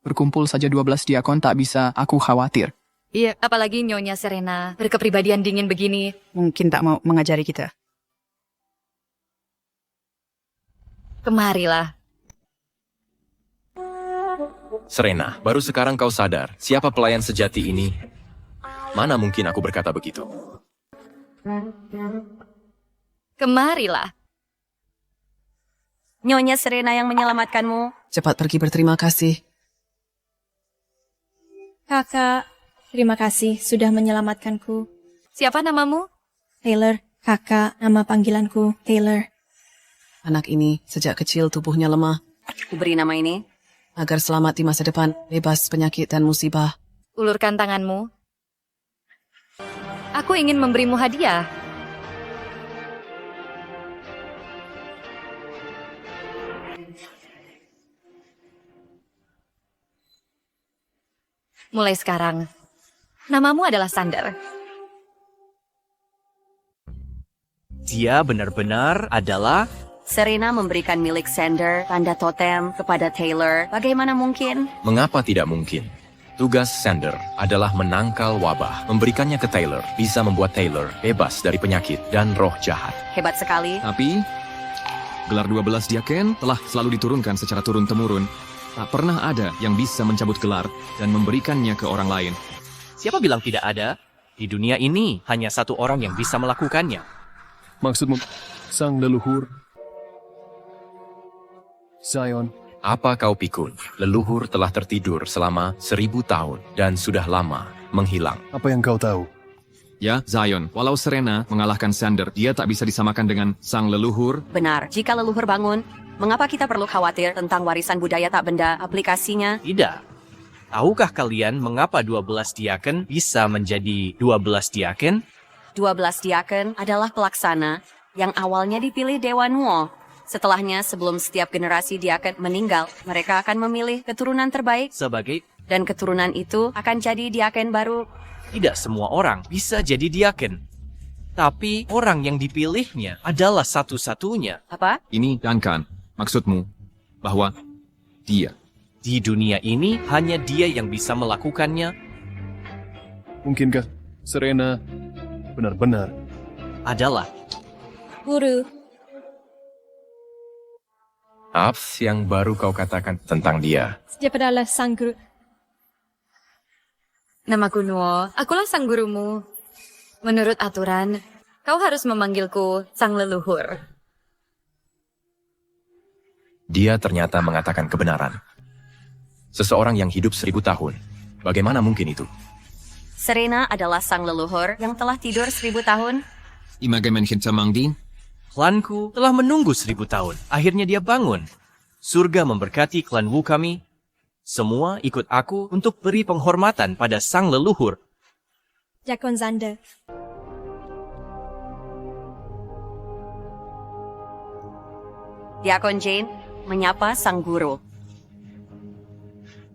Berkumpul saja 12 diakon tak bisa, aku khawatir. Iya, apalagi Nyonya Serena berkepribadian dingin begini. Mungkin tak mau mengajari kita. Kemarilah. Serena, baru sekarang kau sadar siapa pelayan sejati ini? Mana mungkin aku berkata begitu? Kemarilah. Nyonya Serena yang menyelamatkanmu. Cepat pergi, berterima kasih. Kakak, terima kasih sudah menyelamatkanku. Siapa namamu? Taylor, kakak, nama panggilanku Taylor. Anak ini sejak kecil tubuhnya lemah. Kuberi nama ini. Agar selamat di masa depan, bebas penyakit dan musibah. Ulurkan tanganmu. Aku ingin memberimu hadiah. Mulai sekarang, namamu adalah Sander. Dia benar-benar adalah... Serena memberikan milik Sander, tanda totem, kepada Taylor. Bagaimana mungkin? Mengapa tidak mungkin? Tugas Sander adalah menangkal wabah. Memberikannya ke Taylor bisa membuat Taylor bebas dari penyakit dan roh jahat. Hebat sekali. Tapi, gelar 12 diaken telah selalu diturunkan secara turun-temurun. Tak pernah ada yang bisa mencabut gelar dan memberikannya ke orang lain. Siapa bilang tidak ada? Di dunia ini, hanya satu orang yang bisa melakukannya. Maksudmu, sang leluhur? Zion. Apa kau pikun? Leluhur telah tertidur selama 1000 tahun dan sudah lama menghilang. Apa yang kau tahu? Ya, Zion, walau Serena mengalahkan Sander, dia tak bisa disamakan dengan sang leluhur. Benar, jika leluhur bangun, mengapa kita perlu khawatir tentang warisan budaya tak benda aplikasinya? Tidak. Tahukah kalian mengapa 12 diaken bisa menjadi 12 diaken? 12 diaken adalah pelaksana yang awalnya dipilih Dewa Nuo. Setelahnya, sebelum setiap generasi diaken meninggal, mereka akan memilih keturunan terbaik. Sebagai... Dan keturunan itu akan jadi diaken baru. Tidak semua orang bisa jadi diaken. Tapi orang yang dipilihnya adalah satu-satunya. Apa? Ini Duncan, maksudmu bahwa dia. Di dunia ini, hanya dia yang bisa melakukannya. Mungkinkah Serena benar-benar Adalah Guru, Apa yang baru kau katakan tentang dia? dia adalah sang guru. Namaku Nuo, akulah sang gurumu. Menurut aturan, kau harus memanggilku sang leluhur. Dia ternyata mengatakan kebenaran. Seseorang yang hidup 1000 tahun. Bagaimana mungkin itu? Serena adalah sang leluhur yang telah tidur 1000 tahun. Imagamen Hinsamangdin, klanku telah menunggu 1000 tahun. Akhirnya dia bangun. Surga memberkati klan Wu kami. Semua ikut aku untuk beri penghormatan pada sang leluhur. Jakon Zander. Diakon Jane menyapa sang guru.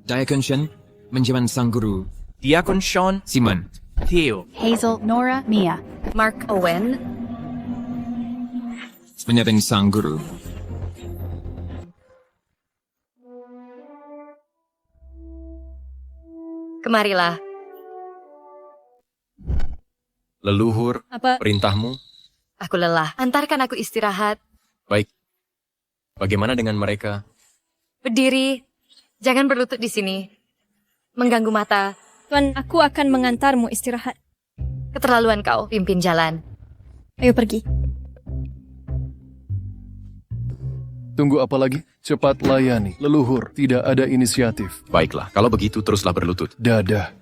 Diakon Shen, menjaman sang guru. Diakon Sean, Simon, Theo, Hazel, Nora, Mia. Mark Owen, menjaman sang guru. kemarilah. Leluhur, Apa? perintahmu? Aku lelah. Antarkan aku istirahat. Baik. Bagaimana dengan mereka? Berdiri. Jangan berlutut di sini. Mengganggu mata. Tuan, aku akan mengantarmu istirahat. Keterlaluan kau, pimpin jalan. Ayo pergi. Tunggu apa lagi? Cepat layani. Leluhur, tidak ada inisiatif. Baiklah, kalau begitu teruslah berlutut. Dadah.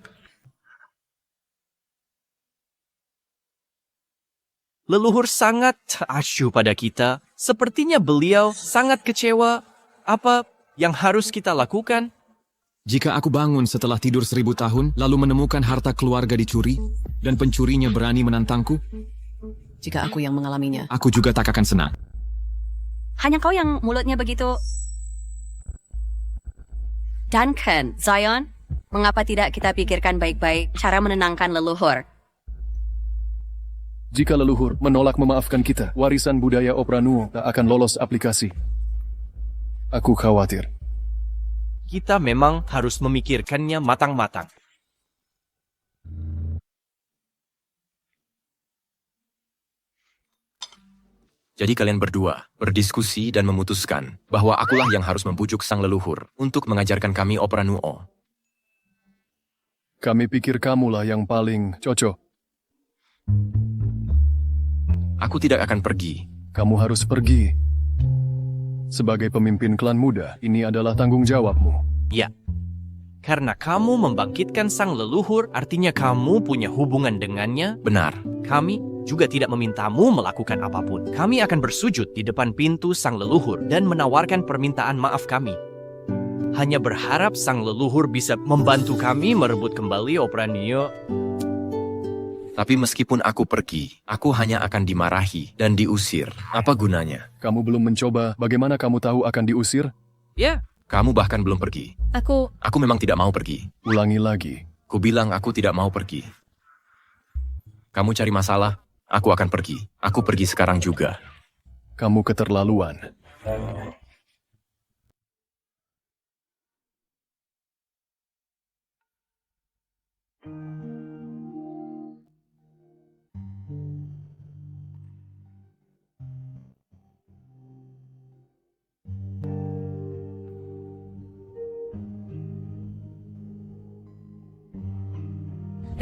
Leluhur sangat asyuh pada kita. Sepertinya beliau sangat kecewa. Apa yang harus kita lakukan? Jika aku bangun setelah tidur 1000 tahun, lalu menemukan harta keluarga dicuri, dan pencurinya berani menantangku, Jika aku yang mengalaminya, aku juga tak akan senang. Hanya kau yang mulutnya begitu. Duncan, Zion, mengapa tidak kita pikirkan baik-baik cara menenangkan leluhur? Jika leluhur menolak memaafkan kita, warisan budaya Opera Nuo tak akan lolos aplikasi. Aku khawatir. Kita memang harus memikirkannya matang-matang. Jadi kalian berdua berdiskusi dan memutuskan bahwa akulah yang harus membujuk sang leluhur untuk mengajarkan kami Opera Nuo. Kami pikir kamulah yang paling cocok. Aku tidak akan pergi. Kamu harus pergi. Sebagai pemimpin klan muda, ini adalah tanggung jawabmu. Ya, karena kamu membangkitkan sang leluhur, artinya kamu punya hubungan dengannya. Benar. Kami juga tidak memintamu melakukan apapun. Kami akan bersujud di depan pintu sang leluhur dan menawarkan permintaan maaf kami. Hanya berharap sang leluhur bisa membantu kami merebut kembali Opera Nuo. Tapi meskipun aku pergi, aku hanya akan dimarahi dan diusir. Apa gunanya? Kamu belum mencoba, bagaimana kamu tahu akan diusir? Ya. Kamu bahkan belum pergi. Aku memang tidak mau pergi. Ulangi lagi. Ku bilang aku tidak mau pergi. Kamu cari masalah, aku akan pergi. Aku pergi sekarang juga. Kamu keterlaluan.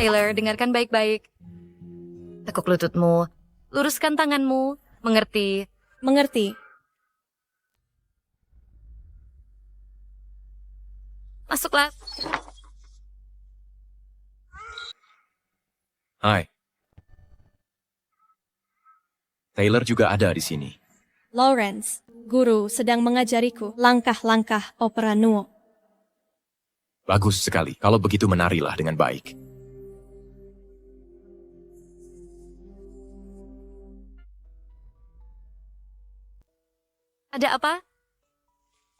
Taylor, dengarkan baik-baik. Tekuk lututmu. Luruskan tanganmu. Mengerti? mengerti. Masuklah. Hai. Taylor juga ada di sini. Lawrence, guru sedang mengajariku langkah-langkah Opera Nuo. Bagus sekali. Kalau begitu menarilah dengan baik. Ada apa?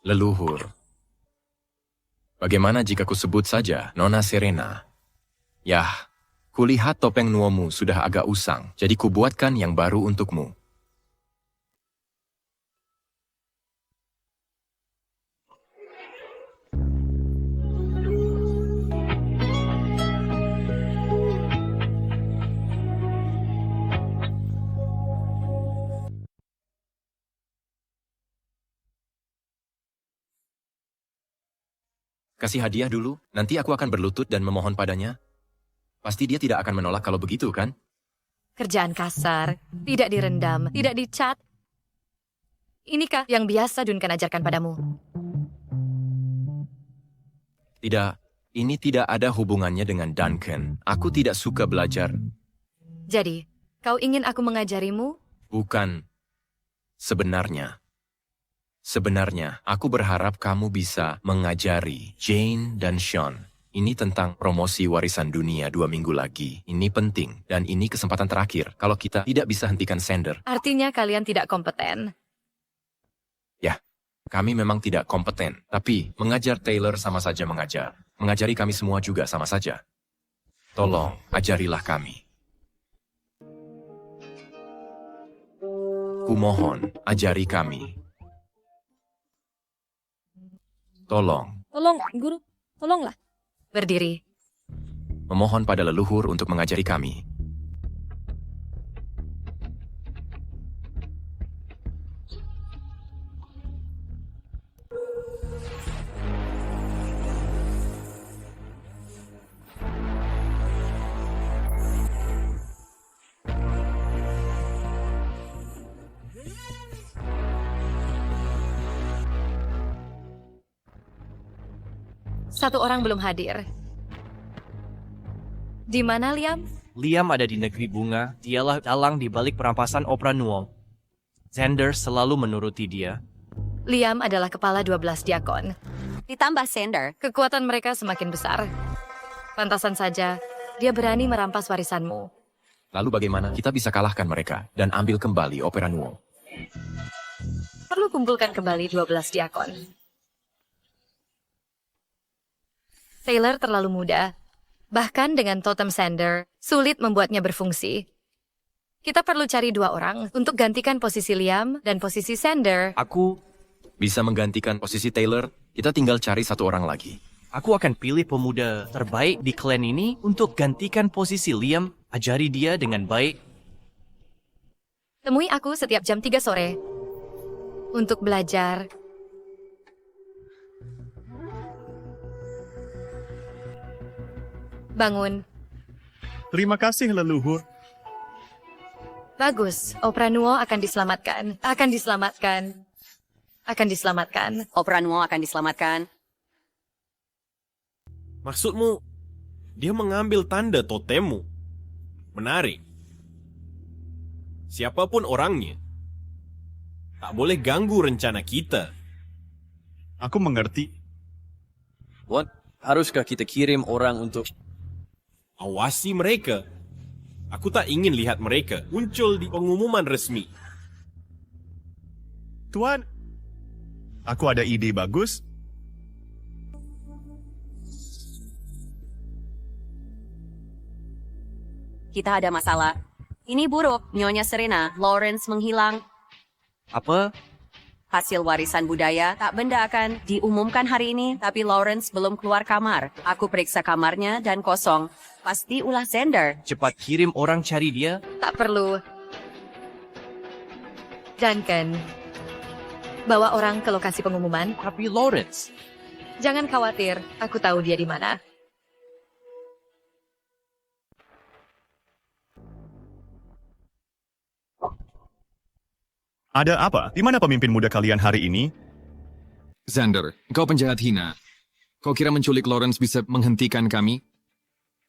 Leluhur. Bagaimana jika ku sebut saja Nona Serena? Yah, Kulihat topeng Nuomu sudah agak usang, jadi kubuatkan yang baru untukmu. Kasih hadiah dulu, nanti aku akan berlutut dan memohon padanya. Pasti dia tidak akan menolak kalau begitu, kan? Kerjaan kasar, tidak direndam, tidak dicat. Inikah yang biasa Duncan ajarkan padamu? Tidak, ini tidak ada hubungannya dengan Duncan. Aku tidak suka belajar. Jadi, kau ingin aku mengajarimu? Bukan. Sebenarnya, aku berharap kamu bisa mengajari Jane dan Sean. Ini tentang promosi warisan dunia 2 minggu lagi. Ini penting, dan ini kesempatan terakhir. Kalau kita tidak bisa hentikan Sander. Artinya kalian tidak kompeten. Ya, kami memang tidak kompeten. Tapi, mengajar Taylor sama saja mengajar. Mengajari kami semua juga sama saja. Tolong, ajarilah kami. Kumohon, ajari kami. Tolong. Tolong, guru. Tolonglah. Berdiri. Memohon pada leluhur untuk mengajari kami. Satu orang belum hadir. Di mana Liam? Liam ada di negeri bunga, dialah dalang di balik perampasan Opera Nuo. Sander selalu menuruti dia. Liam adalah kepala 12 diakon. Ditambah Sander. Kekuatan mereka semakin besar. Pantasan saja, dia berani merampas warisanmu. Lalu bagaimana kita bisa kalahkan mereka dan ambil kembali Opera Nuo? Perlu kumpulkan kembali 12 diakon. Taylor terlalu muda. Bahkan dengan totem Sander, sulit membuatnya berfungsi. Kita perlu cari 2 orang untuk gantikan posisi Liam dan posisi Sander. Aku bisa menggantikan posisi Taylor. Kita tinggal cari 1 orang lagi. Aku akan pilih pemuda terbaik di klan ini untuk gantikan posisi Liam. Ajari dia dengan baik. Temui aku setiap jam 3 sore untuk belajar. Bangun. Terima kasih, leluhur. Bagus, Opera Nuo akan diselamatkan. Akan diselamatkan. Akan diselamatkan. Opera Nuo akan diselamatkan. Maksudmu, dia mengambil tanda totemmu? Menarik. Siapapun orangnya, tak boleh ganggu rencana kita. Aku mengerti. What? Haruskah kita kirim orang untuk... Awasi mereka. Aku tak ingin lihat mereka muncul di pengumuman resmi. Tuan, aku ada ide bagus. Kita ada masalah. Ini buruk, Nyonya Serena. Lawrence menghilang. Apa? Hasil warisan budaya tak benda akan diumumkan hari ini, tapi Lawrence belum keluar kamar. Aku periksa kamarnya dan kosong. Pasti ulah Sander. Cepat kirim orang cari dia. Tak perlu. Duncan, bawa orang ke lokasi pengumuman. Tapi Lawrence. Jangan khawatir, aku tahu dia di mana. Ada apa? Di mana pemimpin muda kalian hari ini? Xander, kau penjahat hina. Kau kira menculik Lawrence bisa menghentikan kami?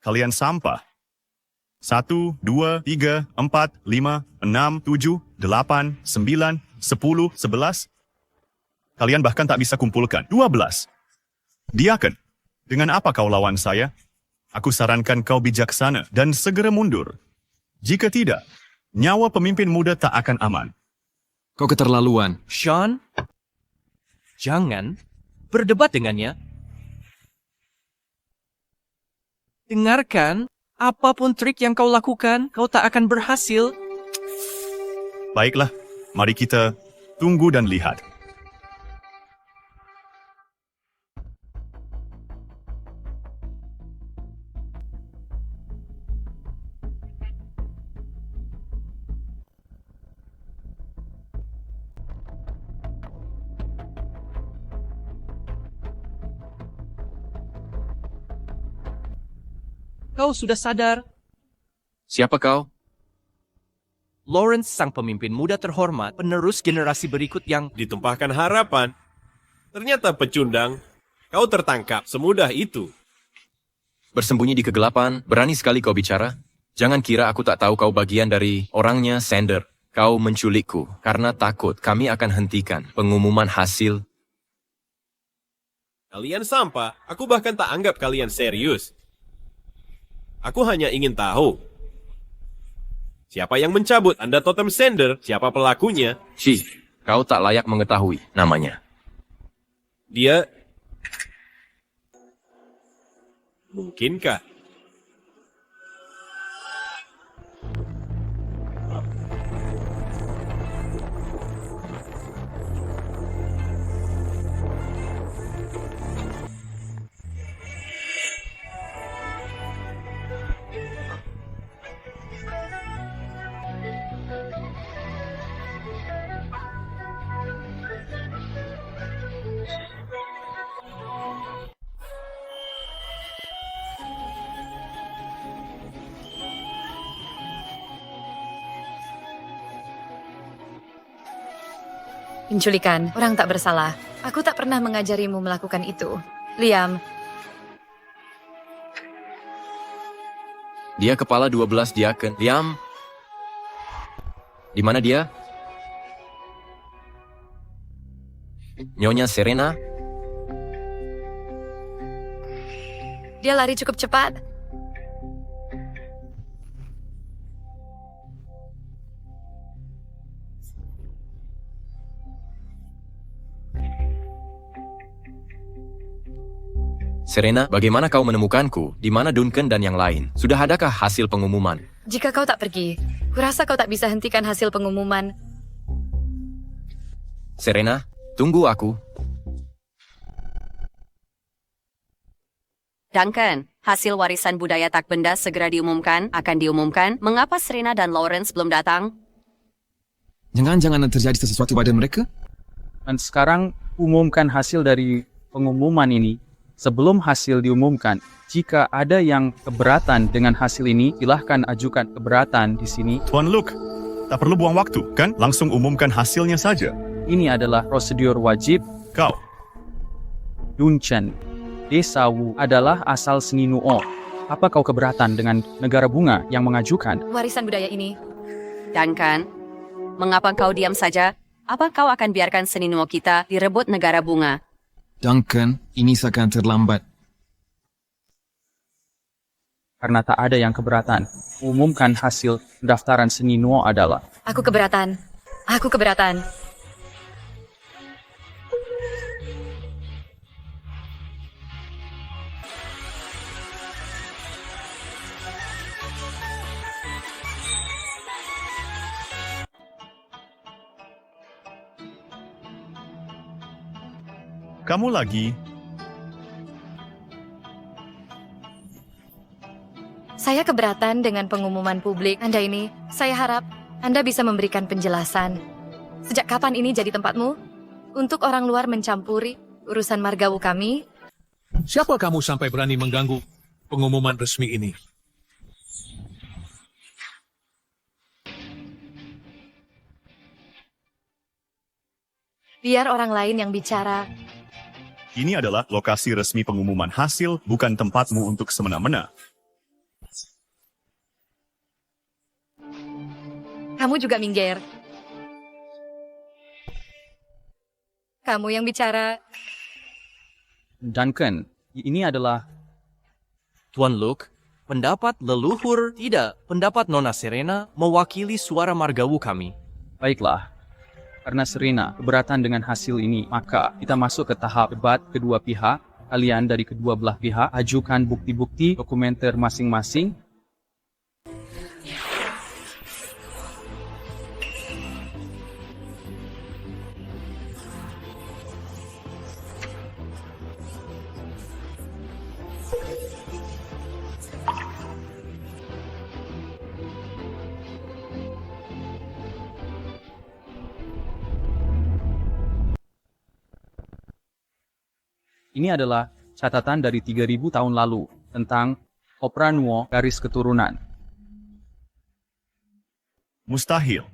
Kalian sampah. 1, 2, 3, 4, 5, 6, 7, 8, 9, 10, 11. Kalian bahkan tak bisa kumpulkan. 12. Diaken, dengan apa kau lawan saya? Aku sarankan kau bijaksana dan segera mundur. Jika tidak, nyawa pemimpin muda tak akan aman. Kau keterlaluan. Sean, jangan berdebat dengannya. Dengarkan Apapun trik yang kau lakukan, kau tak akan berhasil. Baiklah, mari kita tunggu dan lihat. Kau sudah sadar? Siapa kau? Lawrence, sang pemimpin muda terhormat, penerus generasi berikut yang Ditumpahkan harapan. Ternyata pecundang, kau tertangkap semudah itu. Bersembunyi di kegelapan, berani sekali kau bicara. Jangan kira aku tak tahu kau bagian dari orangnya Sander. Kau menculikku karena takut kami akan hentikan pengumuman hasil. Kalian sampah, aku bahkan tak anggap kalian serius. Aku hanya ingin tahu, siapa yang mencabut Anda totem Sander, siapa pelakunya? Shi, kau tak layak mengetahui namanya. Dia... Mungkinkah? Penculikan, orang tak bersalah. Aku tak pernah mengajarimu melakukan itu. Liam, Dia kepala 12 diaken. Liam, di mana dia? Nyonya Serena? dia lari cukup cepat. Serena, bagaimana kau menemukanku? Di mana Duncan dan yang lain? Sudah adakah hasil pengumuman? Jika kau tak pergi, kurasa kau tak bisa hentikan hasil pengumuman. Serena, tunggu aku. Duncan, hasil warisan budaya tak benda segera akan diumumkan. Mengapa Serena dan Lawrence belum datang? Jangan-jangan terjadi sesuatu pada mereka? Dan sekarang umumkan hasil dari pengumuman ini. Sebelum hasil diumumkan, jika ada yang keberatan dengan hasil ini, silahkan ajukan keberatan di sini. Tuan Luke, tak perlu buang waktu, kan? Langsung umumkan hasilnya saja. Ini adalah prosedur wajib. Kau. Duncan, Desa Wu adalah asal seni Nuo. Apa kau keberatan dengan negara bunga yang mengajukan? Warisan budaya ini. Duncan, mengapa kau diam saja? Apa kau akan biarkan seni Nuo kita direbut negara bunga? Duncan, ini seakan terlambat. Karena tak ada yang keberatan, umumkan hasil pendaftaran seni Nuo adalah... Aku keberatan. Aku keberatan. Kamu lagi. Saya keberatan dengan pengumuman publik Anda ini. Saya harap Anda bisa memberikan penjelasan. Sejak kapan ini jadi tempatmu? Untuk orang luar mencampuri urusan margawu kami? Siapa kamu sampai berani mengganggu pengumuman resmi ini? Biar orang lain yang bicara. Ini adalah lokasi resmi pengumuman hasil, bukan tempatmu untuk semena-mena. Kamu juga minggir. Kamu yang bicara. Duncan, ini adalah... Tuan Luke, pendapat leluhur tidak, pendapat Nona Serena mewakili suara margawu kami. Baiklah. Karena Serena keberatan dengan hasil ini, maka kita masuk ke tahap debat kedua pihak. Kalian dari kedua belah pihak ajukan bukti-bukti dokumenter masing-masing. Ini adalah catatan dari 3000 tahun lalu tentang Opera Nuo garis keturunan. Mustahil.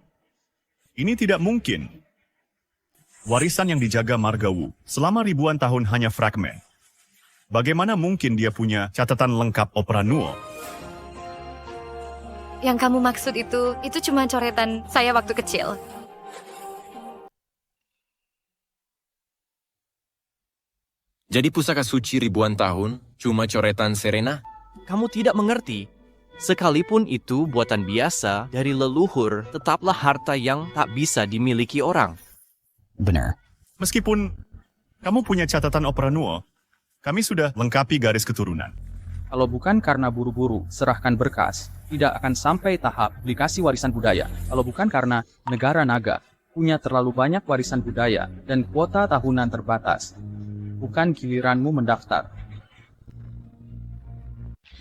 Ini tidak mungkin. Warisan yang dijaga Margawu selama ribuan tahun hanya fragmen. Bagaimana mungkin dia punya catatan lengkap Opera Nuo? Yang kamu maksud itu cuma coretan saya waktu kecil. Jadi pusaka suci ribuan tahun cuma coretan Serena? Kamu tidak mengerti. Sekalipun itu buatan biasa dari leluhur, tetaplah harta yang tak bisa dimiliki orang. Benar. Meskipun kamu punya catatan Opera Nuo, kami sudah lengkapi garis keturunan. Kalau bukan karena buru-buru serahkan berkas, tidak akan sampai tahap aplikasi warisan budaya. Kalau bukan karena negara naga punya terlalu banyak warisan budaya dan kuota tahunan terbatas, bukan giliranmu mendaftar.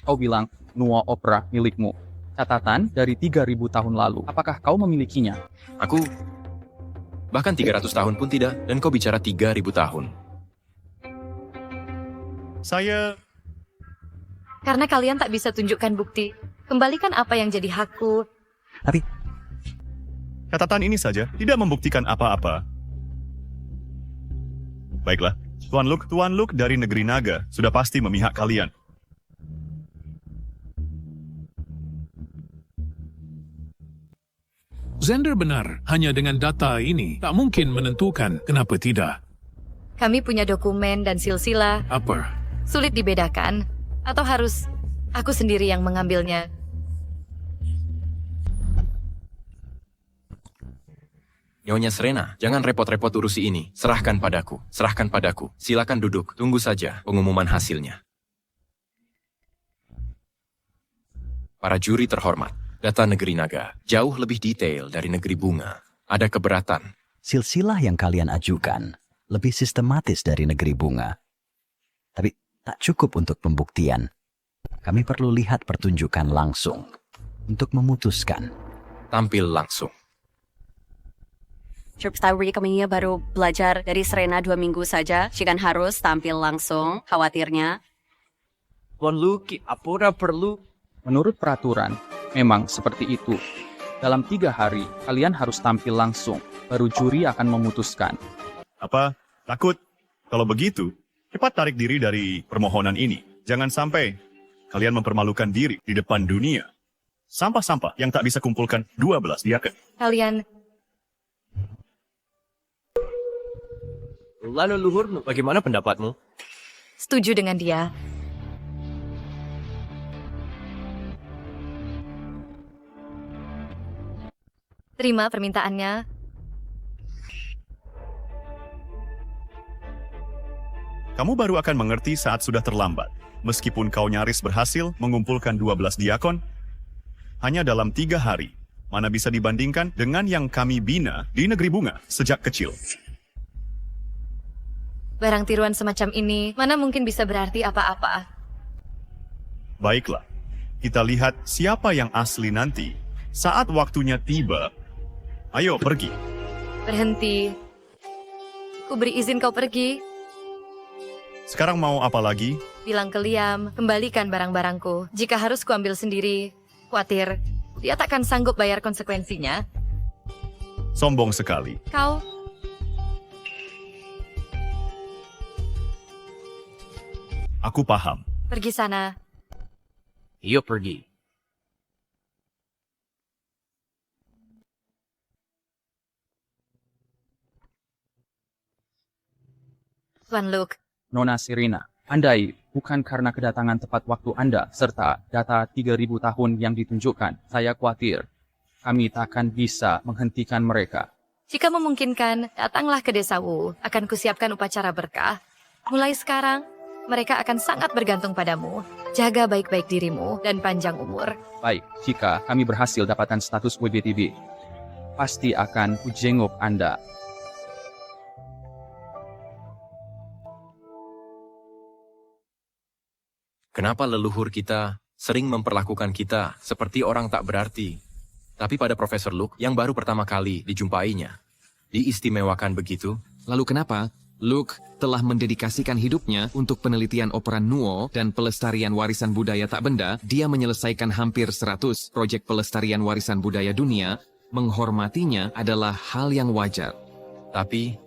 Kau bilang Nuo Opera milikmu. Catatan dari 3000 tahun lalu. Apakah kau memilikinya? Aku bahkan 300 tahun pun tidak, dan kau bicara 3000 tahun. Saya... Karena kalian tak bisa tunjukkan bukti. Kembalikan apa yang jadi hakku. Tapi catatan ini saja tidak membuktikan apa-apa. Baiklah, Tuan Luke dari negeri naga sudah pasti memihak kalian. Xander benar, hanya dengan data ini tak mungkin menentukan kenapa tidak. Kami punya dokumen dan silsilah. Apa? Sulit dibedakan. Atau harus aku sendiri yang mengambilnya? Nyonya Serena, jangan repot-repot urusi ini. Serahkan padaku. Serahkan padaku. Silakan duduk. Tunggu saja pengumuman hasilnya. Para juri terhormat, data negeri naga jauh lebih detail dari negeri bunga. Ada keberatan. silsilah yang kalian ajukan lebih sistematis dari negeri bunga. Tapi tak cukup untuk pembuktian. Kami perlu lihat pertunjukan langsung untuk memutuskan. Tampil langsung. Tripstawi kami baru belajar dari Serena 2 minggu saja. Jika harus tampil langsung, khawatirnya. Tuan Luke, apura perlu. Menurut peraturan, memang seperti itu. Dalam 3 hari, kalian harus tampil langsung. Baru juri akan memutuskan. Apa? Takut? Kalau begitu, cepat tarik diri dari permohonan ini. Jangan sampai kalian mempermalukan diri di depan dunia. Sampah-sampah yang tak bisa kumpulkan 12 diaken. Kalian... Lalu Luhur, bagaimana pendapatmu? Setuju dengan dia. Terima permintaannya. Kamu baru akan mengerti saat sudah terlambat. Meskipun kau nyaris berhasil mengumpulkan 12 diakon, hanya dalam 3 hari, mana bisa dibandingkan dengan yang kami bina di negeri bunga sejak kecil. Barang tiruan semacam ini, mana mungkin bisa berarti apa-apa. Baiklah, kita lihat siapa yang asli nanti. Saat waktunya tiba, ayo pergi. Berhenti. Ku beri izin kau pergi. Sekarang mau apa lagi? Bilang ke Liam, kembalikan barang-barangku. Jika harus kuambil sendiri, khawatir dia takkan sanggup bayar konsekuensinya. Sombong sekali. Kau... Aku paham. Pergi sana. Iyo pergi. Tuan Luke. Nona Serena, andai bukan karena kedatangan tepat waktu Anda serta data 3000 tahun yang ditunjukkan, saya khawatir kami takkan bisa menghentikan mereka. Jika memungkinkan, datanglah ke desa Wu. Akan kusiapkan upacara berkah. Mulai sekarang, mereka akan sangat bergantung padamu. Jaga baik-baik dirimu dan panjang umur. Baik, jika kami berhasil dapatkan status WBTV, pasti akan kujenguk Anda. Kenapa leluhur kita sering memperlakukan kita seperti orang tak berarti? Tapi pada Profesor Luke yang baru pertama kali dijumpainya, diistimewakan begitu. Lalu kenapa Luke telah mendedikasikan hidupnya untuk penelitian opera Nuo dan pelestarian warisan budaya tak benda. Dia menyelesaikan hampir 100 proyek pelestarian warisan budaya dunia. Menghormatinya adalah hal yang wajar. Tapi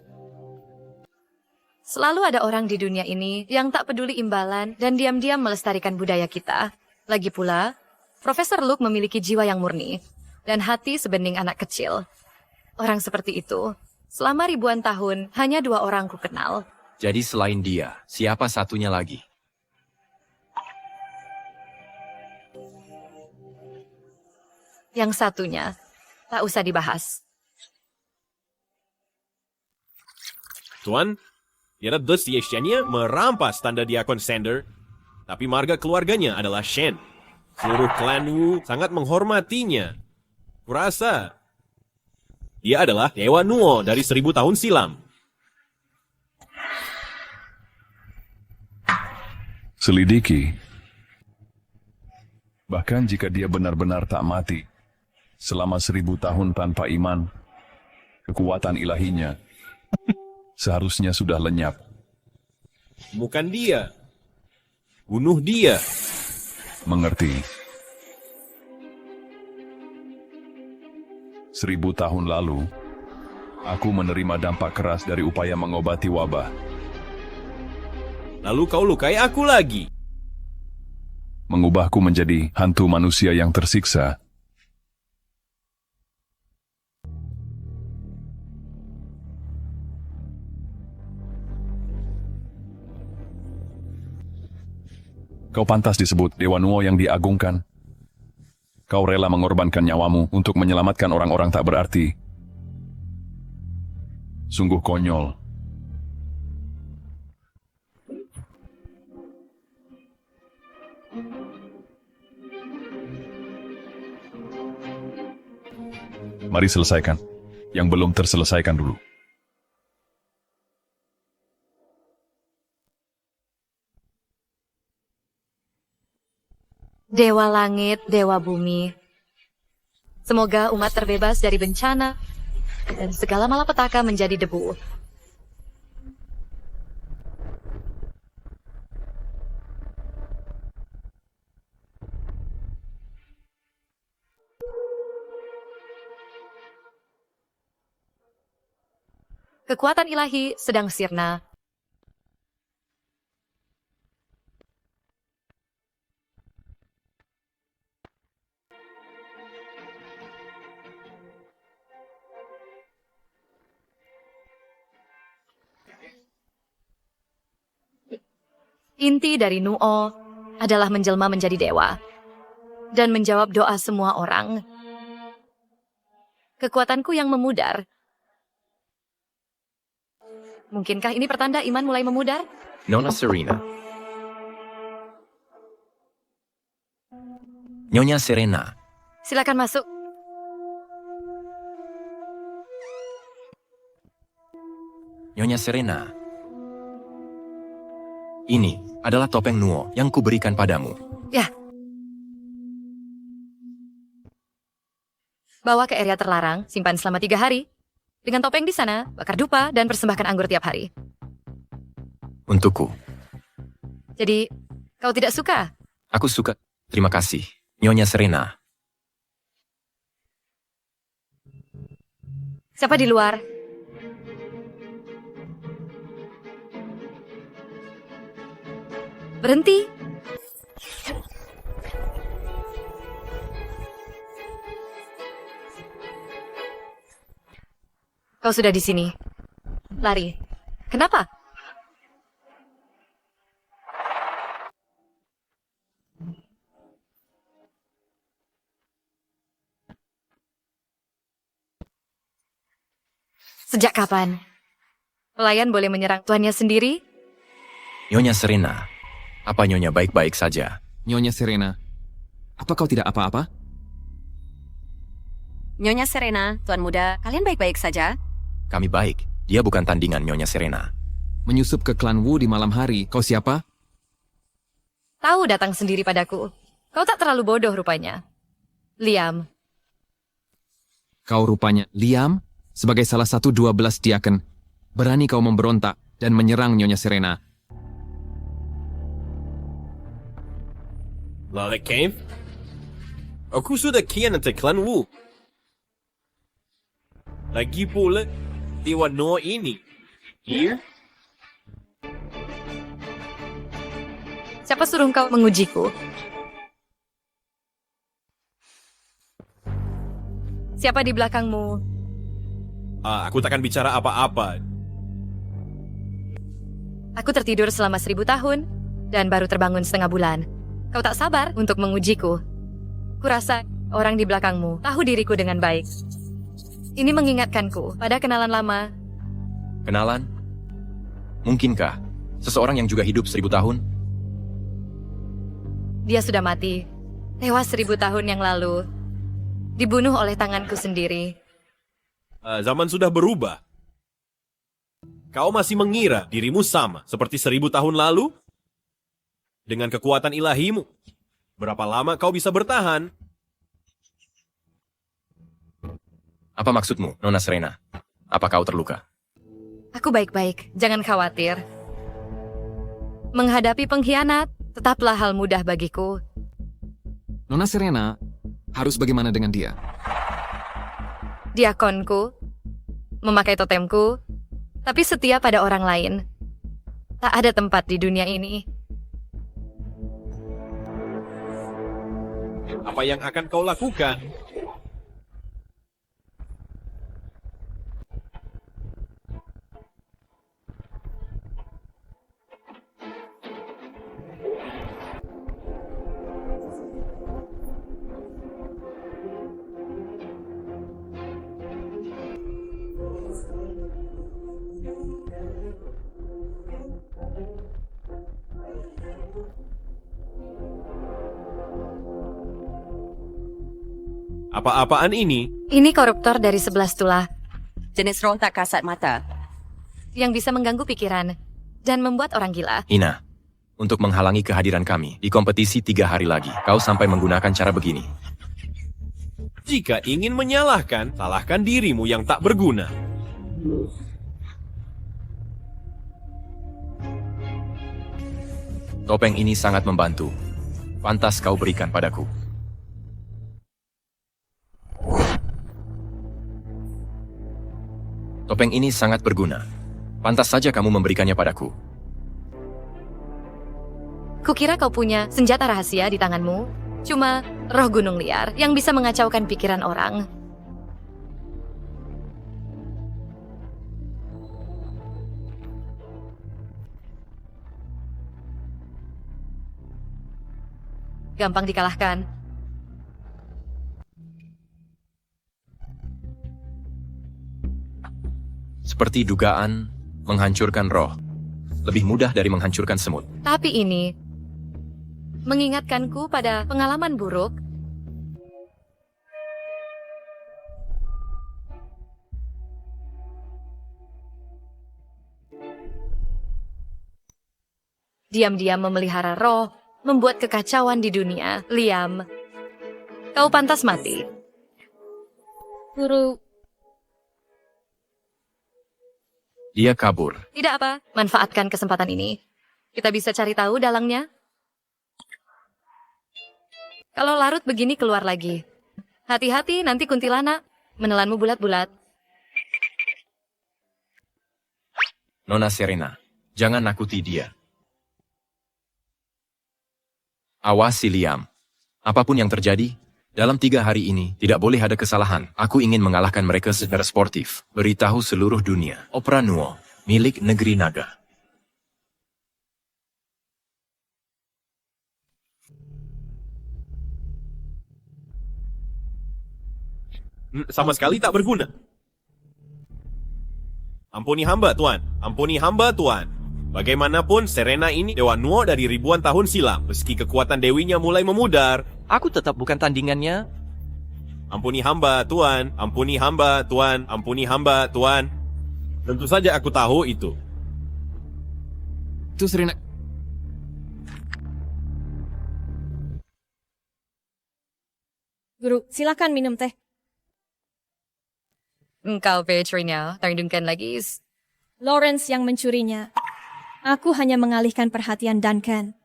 Selalu ada orang di dunia ini yang tak peduli imbalan dan diam-diam melestarikan budaya kita. Lagi pula, Profesor Luke memiliki jiwa yang murni dan hati sebening anak kecil. Orang seperti itu, selama ribuan tahun, hanya 2 orang ku kenal. jadi selain dia, siapa satunya lagi? Yang satunya, tak usah dibahas. Tuan, Yara Destiashania merampas tanda diakon Sander, tapi marga keluarganya adalah Shen. Seluruh klan Wu sangat menghormatinya. Kurasa, dia adalah Dewa Nuo dari 1000 tahun silam. Selidiki. Bahkan jika dia benar-benar tak mati, selama 1000 tahun tanpa iman, kekuatan ilahinya seharusnya sudah lenyap. Bukan dia. Bunuh dia. Mengerti. 1000 tahun lalu, aku menerima dampak keras dari upaya mengobati wabah. Lalu kau lukai aku lagi. Mengubahku menjadi hantu manusia yang tersiksa. Kau pantas disebut Dewa Nuo yang diagungkan. Kau rela mengorbankan nyawamu untuk menyelamatkan orang-orang tak berarti. Sungguh konyol. Mari selesaikan. Yang belum terselesaikan dulu. Dewa langit, dewa bumi. Semoga umat terbebas dari bencana dan segala malapetaka menjadi debu. Kekuatan ilahi sedang sirna. Inti dari Nuo adalah menjelma menjadi dewa dan menjawab doa semua orang. Kekuatanku yang memudar. Mungkinkah ini pertanda iman mulai memudar? Nona Serena. Nyonya Serena. Silakan masuk. Nyonya Serena. Ini adalah topeng Nuo yang kuberikan padamu. Ya. Bawa ke area terlarang, simpan selama 3 hari. Dengan topeng di sana, bakar dupa, dan persembahkan anggur tiap hari. Untukku. Jadi, kau tidak suka? Aku suka. Terima kasih, Nyonya Serena. Siapa di luar? Berhenti. Kau sudah di sini. Lari. Kenapa? Sejak kapan? Pelayan boleh menyerang tuannya sendiri? Nyonya Serena. Apa Nyonya baik-baik saja? Nyonya Serena, apa kau tidak apa-apa? Nyonya Serena, Tuan Muda, kalian baik-baik saja? Kami baik. Dia bukan tandingan Nyonya Serena. Menyusup ke klan Wu di malam hari, kau siapa? Tahu datang sendiri padaku. Kau tak terlalu bodoh rupanya. Liam. Kau rupanya Liam, sebagai salah satu 12 diaken. Berani kau memberontak dan menyerang Nyonya Serena. Lalek Cave? Aku sudah khianati klan Wu. Lagi pula, Dewa Noah ini. Here? Siapa suruh kau mengujiku? Siapa di belakangmu? Aku takkan bicara apa-apa. Aku tertidur selama 1000 tahun dan baru terbangun setengah bulan. Kau tak sabar untuk mengujiku. Kurasa orang di belakangmu tahu diriku dengan baik. Ini mengingatkanku pada kenalan lama. Kenalan? Mungkinkah seseorang yang juga hidup 1000 tahun? Dia sudah mati. Tewas 1000 tahun yang lalu. Dibunuh oleh tanganku sendiri. Zaman sudah berubah. Kau masih mengira dirimu sama seperti 1000 tahun lalu? Dengan kekuatan ilahimu, berapa lama kau bisa bertahan? Apa maksudmu, Nona Serena? Apa kau terluka? Aku baik-baik, jangan khawatir. Menghadapi pengkhianat tetaplah hal mudah bagiku. Nona Serena, harus bagaimana dengan dia? Diakonku, memakai totemku, tapi setia pada orang lain. Tak ada tempat di dunia ini. Apa yang akan kau lakukan? Apa-apaan ini? Ini koruptor dari 11 tulah. Jenis roh tak kasat mata. Yang bisa mengganggu pikiran dan membuat orang gila. Ina, untuk menghalangi kehadiran kami di kompetisi 3 hari lagi, kau sampai menggunakan cara begini. Jika ingin menyalahkan, salahkan dirimu yang tak berguna. Topeng ini sangat membantu. Pantas kau berikan padaku. Topeng ini sangat berguna. Pantas saja kamu memberikannya padaku. Kukira kau punya senjata rahasia di tanganmu. Cuma roh gunung liar yang bisa mengacaukan pikiran orang. Gampang dikalahkan. Seperti dugaan, menghancurkan roh. Lebih mudah dari menghancurkan semut. Tapi ini mengingatkanku pada pengalaman buruk. Diam-diam memelihara roh, membuat kekacauan di dunia. Liam, kau pantas mati. Guru, Dia kabur. tidak apa, manfaatkan kesempatan ini. Kita bisa cari tahu dalangnya. Kalau larut begini keluar lagi. Hati-hati nanti kuntilanak menelanmu bulat-bulat. Nona Serena, jangan nakuti dia. Awasi Liam. Apapun yang terjadi, dalam 3 hari ini tidak boleh ada kesalahan. Aku ingin mengalahkan mereka secara sportif. Beritahu seluruh dunia. Opera Nuo, milik negeri naga. Sama sekali tak berguna. Ampuni hamba, Tuan. Ampuni hamba, Tuan. Bagaimanapun, Serena ini Dewa Nuo dari ribuan tahun silam. Meski kekuatan dewinya mulai memudar. Aku tetap bukan tandingannya. Ampuni hamba, Tuan. Ampuni hamba, Tuan. Ampuni hamba, Tuan. Tentu saja aku tahu itu. Itu Serena. Guru, silakan minum teh. Engkau Petrina, tandingkan lagi. Lawrence yang mencurinya. Aku hanya mengalihkan perhatian Duncan.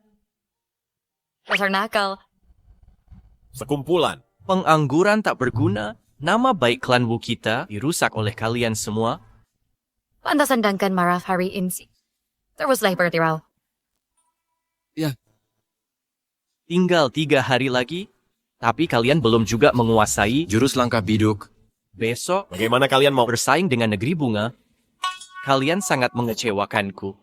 Dasar nakal. Sekumpulan. Pengangguran tak berguna, nama baik klan Wu kita dirusak oleh kalian semua. Pantasan Duncan marah hari ini. Teruslah bertirau. Ya. Tinggal 3 hari lagi, tapi kalian belum juga menguasai Jurus langkah biduk. besok. Bagaimana kalian mau bersaing dengan negeri bunga? Kalian sangat mengecewakanku.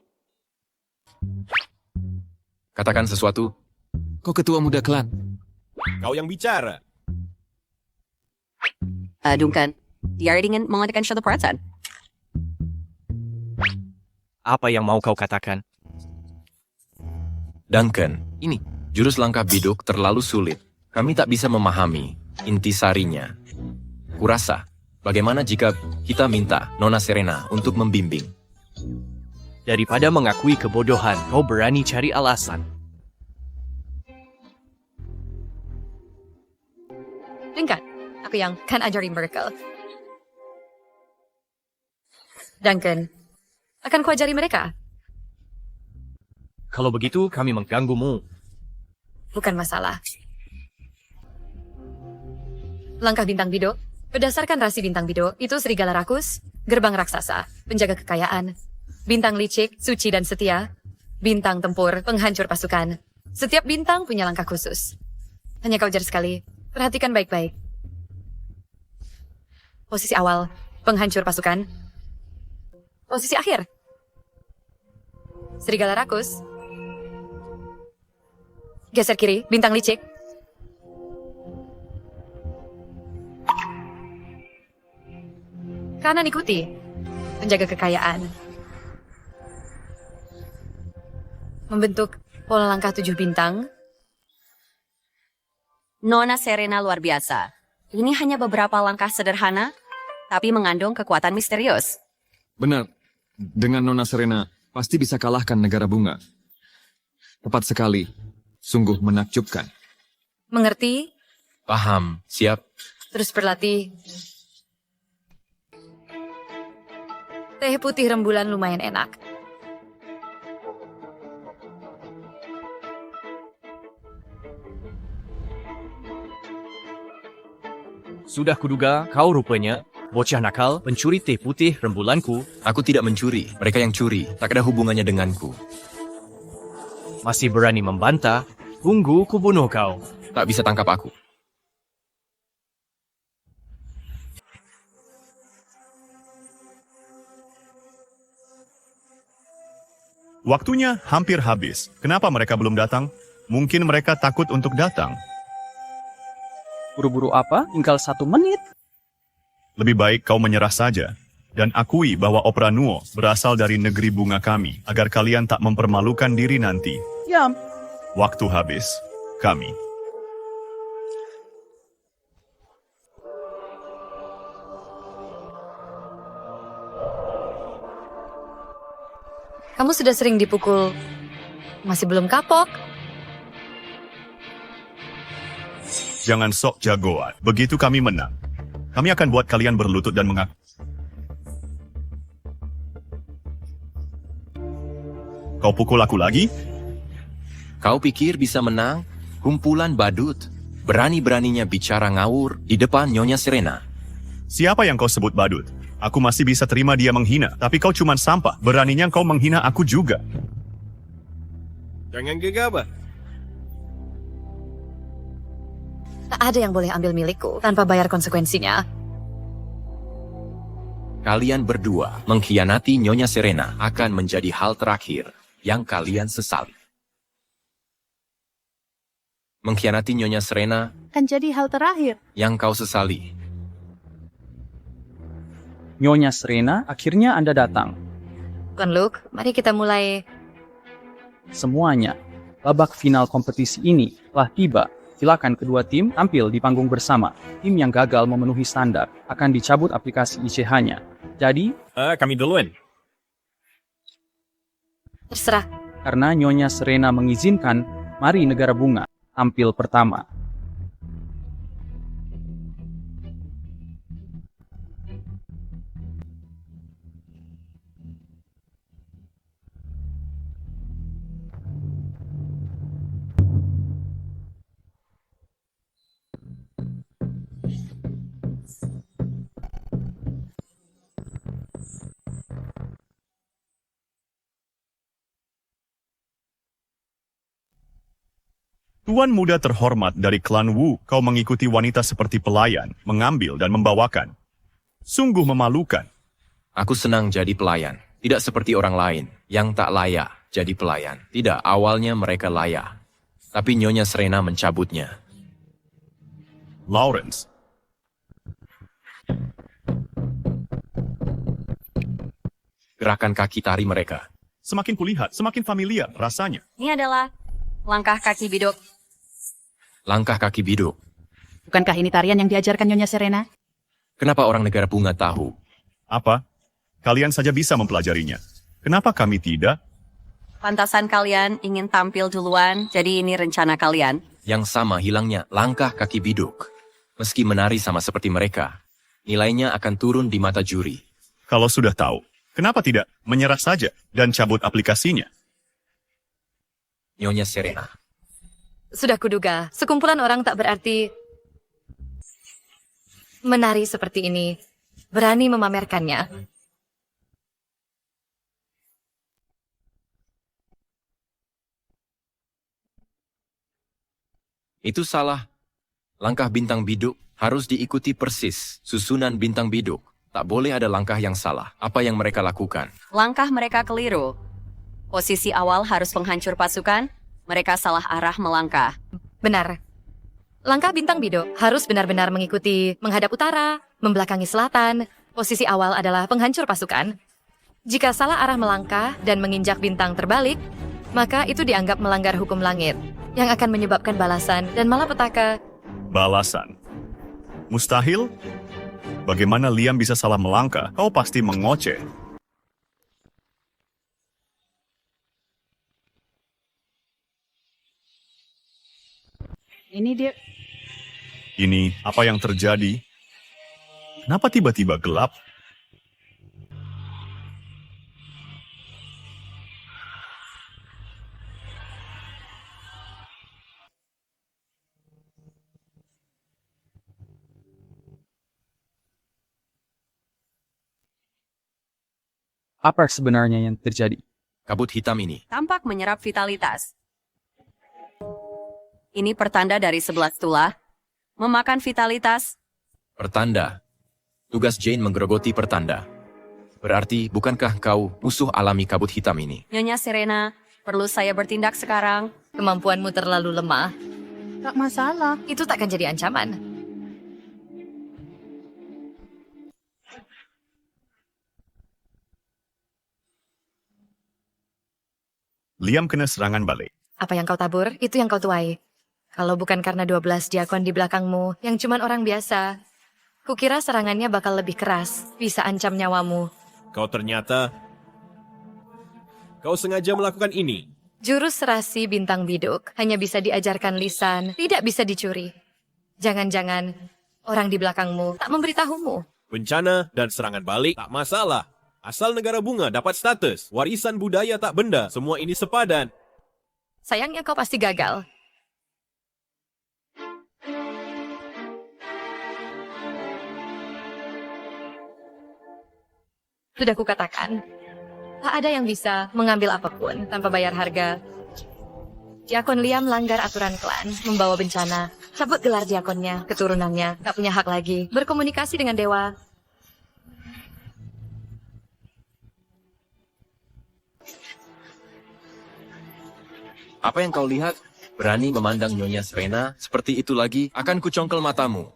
Katakan sesuatu. Kau ketua muda klan. Kau yang bicara. Duncan, dia ingin mengatakan suatu perasaan. Apa yang mau kau katakan? Duncan, Ini, jurus langkah biduk terlalu sulit. Kami tak bisa memahami intisarinya. Kurasa, bagaimana jika kita minta Nona Serena untuk membimbing? daripada mengakui kebodohan, kau berani cari alasan. Dengar, aku yang kan ajari mereka. Duncan, akan ku ajari mereka? Kalau begitu, kami mengganggumu. Bukan masalah. Langkah bintang bido. Berdasarkan rasi bintang bido, itu serigala rakus, gerbang raksasa, penjaga kekayaan, bintang licik, suci dan setia, bintang tempur, penghancur pasukan. Setiap bintang punya langkah khusus. Hanya kau jar sekali. Perhatikan baik-baik. Posisi awal, penghancur pasukan. Posisi akhir, serigala rakus. Geser kiri, bintang licik. Kanan ikuti, penjaga kekayaan. Membentuk pola langkah 7 bintang. Nona Serena luar biasa. Ini hanya beberapa langkah sederhana, tapi mengandung kekuatan misterius. Benar. Dengan Nona Serena, pasti bisa kalahkan negara bunga. Tepat sekali. Sungguh menakjubkan. Mengerti? Paham, siap. Terus berlatih. Teh putih rembulan lumayan enak. Sudah kuduga, kau rupanya bocah nakal, pencuri teh putih rembulanku. Aku tidak mencuri, mereka yang curi. Tak ada hubungannya denganku. Masih berani membantah? Tunggu ku bunuh kau. Tak bisa tangkap aku. Waktunya hampir habis. Kenapa mereka belum datang? Mungkin mereka takut untuk datang. Buru-buru apa? Tinggal 1 menit. Lebih baik kau menyerah saja. Dan akui bahwa Opera Nuo berasal dari negeri bunga kami, agar kalian tak mempermalukan diri nanti. Ya, Waktu habis. Kami. Kamu sudah sering dipukul. Masih belum kapok. Jangan sok jagoan. Begitu kami menang, kami akan buat kalian berlutut dan mengaku. Kau pukul aku lagi? Kau pikir bisa menang? Kumpulan badut. Berani-beraninya bicara ngawur di depan Nyonya Serena. Siapa yang kau sebut badut? Aku masih bisa terima dia menghina, tapi kau cuman sampah. Beraninya kau menghina aku juga. Jangan gegabah. Tak ada yang boleh ambil milikku tanpa bayar konsekuensinya. Kalian berdua mengkhianati Nyonya Serena akan menjadi hal terakhir yang kalian sesali. Mengkhianati Nyonya Serena Kan jadi hal terakhir. yang kau sesali. Nyonya Serena, akhirnya Anda datang. Bukan Luke, mari kita mulai. Semuanya, babak final kompetisi ini telah tiba. Silakan kedua tim tampil di panggung bersama. Tim yang gagal memenuhi standar akan dicabut aplikasi ICH-nya. Jadi, Kami duluan. Terserah. karena Nyonya Serena mengizinkan, mari negara bunga tampil pertama. Tuan muda terhormat dari klan Wu, kau mengikuti wanita seperti pelayan, mengambil dan membawakan. Sungguh memalukan. Aku senang jadi pelayan, tidak seperti orang lain yang tak layak jadi pelayan. Tidak, awalnya mereka layak. Tapi Nyonya Serena mencabutnya. Lawrence. Gerakan kaki tari mereka. Semakin kulihat, semakin familiar rasanya. Ini adalah langkah kaki biduk. Langkah kaki biduk. Bukankah ini tarian yang diajarkan Nyonya Serena? Kenapa orang negara bunga tahu? Apa? Kalian saja bisa mempelajarinya. Kenapa kami tidak? Pantasan kalian ingin tampil duluan, jadi ini rencana kalian. Yang sama hilangnya langkah kaki biduk. Meski menari sama seperti mereka, nilainya akan turun di mata juri. Kalau sudah tahu, kenapa tidak menyerah saja dan cabut aplikasinya? Nyonya Serena. Sudah kuduga, sekumpulan orang tak berarti menari seperti ini, berani memamerkannya. Itu salah. Langkah bintang biduk harus diikuti persis susunan bintang biduk. Tak boleh ada langkah yang salah. Apa yang mereka lakukan? Langkah mereka keliru. Posisi awal harus penghancur pasukan, mereka salah arah melangkah. Benar. Langkah bintang biduk harus benar-benar mengikuti menghadap utara, membelakangi selatan. Posisi awal adalah penghancur pasukan. Jika salah arah melangkah dan menginjak bintang terbalik, maka itu dianggap melanggar hukum langit, yang akan menyebabkan balasan dan malapetaka. Balasan? Mustahil? Bagaimana Liam bisa salah melangkah? Kau pasti mengoceh. Ini dia. Ini apa yang terjadi? Kenapa tiba-tiba gelap? Apa sebenarnya yang terjadi? Kabut hitam ini. Tampak menyerap vitalitas. Ini pertanda dari 11 tulah. Memakan vitalitas. Pertanda. Tugas Jane menggerogoti pertanda. Berarti, bukankah kau musuh alami kabut hitam ini? Nyonya Serena, perlu saya bertindak sekarang? Kemampuanmu terlalu lemah. Tak masalah. Itu tak akan jadi ancaman. Liam kena serangan balik. Apa yang kau tabur, itu yang kau tuai. Kalau bukan karena 12 diakon di belakangmu, yang cuman orang biasa, kukira serangannya bakal lebih keras, bisa ancam nyawamu. Kau ternyata... Kau sengaja melakukan ini. Jurus serasi bintang biduk hanya bisa diajarkan lisan, tidak bisa dicuri. Jangan-jangan orang di belakangmu tak memberitahumu. Bencana dan serangan balik tak masalah. Asal negara bunga dapat status, warisan budaya tak benda, semua ini sepadan. Sayangnya kau pasti gagal. Sudah kukatakan, tak ada yang bisa mengambil apapun tanpa bayar harga. Diakon Liam melanggar aturan klan, membawa bencana, cabut gelar diakonnya, keturunannya, tak punya hak lagi, berkomunikasi dengan dewa. Apa yang kau lihat? Berani memandang Nyonya Serena seperti itu lagi, akan kucongkel matamu.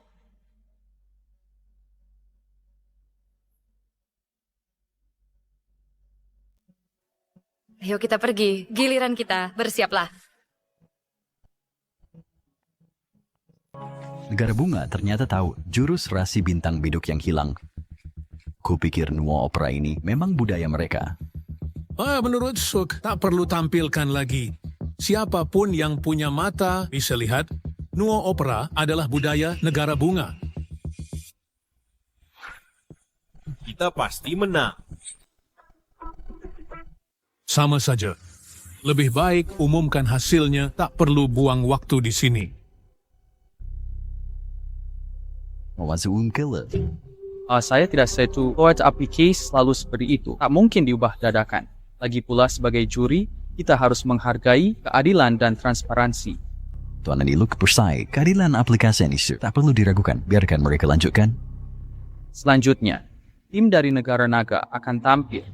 Ayo kita pergi, giliran kita, bersiaplah. Negara bunga ternyata tahu jurus rasi bintang biduk yang hilang. Kupikir Nuo Opera ini memang budaya mereka. Menurut Suk, tak perlu tampilkan lagi. Siapapun yang punya mata bisa lihat, Nuo Opera adalah budaya negara bunga. Kita pasti menang. Sama saja. Lebih baik umumkan hasilnya, tak perlu buang waktu di sini. Saya tidak setuju. Lord Applique selalu seperti itu. Tak mungkin diubah dadakan. Lagi pula sebagai juri, kita harus menghargai keadilan dan transparansi. Tuan Ani Luke percaya keadilan aplikasi ini tak perlu diragukan. Biarkan mereka lanjutkan. Selanjutnya, tim dari negara naga akan tampil.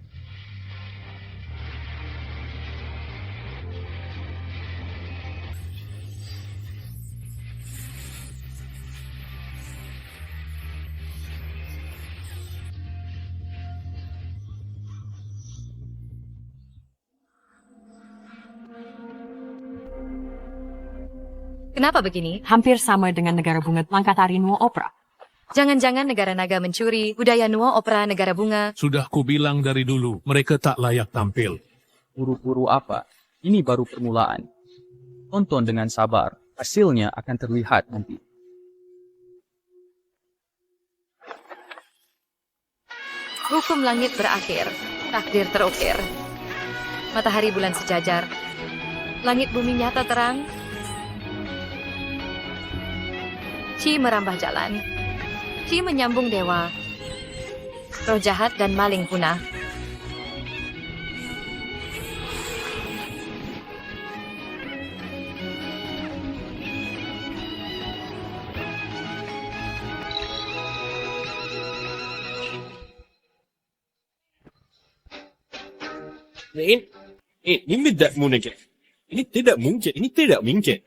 Kenapa begini? Hampir sama dengan negara bunga langkah tari Nuo Opera. Jangan-jangan negara naga mencuri budaya Nuo Opera negara bunga. Sudah kubilang dari dulu, mereka tak layak tampil. Buru-buru apa? Ini baru permulaan. Tonton dengan sabar. Hasilnya akan terlihat nanti. Hukum langit berakhir, takdir terukir. Matahari bulan sejajar. Langit bumi nyata terang. Chi merambah jalan. Chi menyambung dewa. Roh jahat dan maling punah. Ini tidak mungkin. Ini tidak mungkin. Ini tidak mungkin.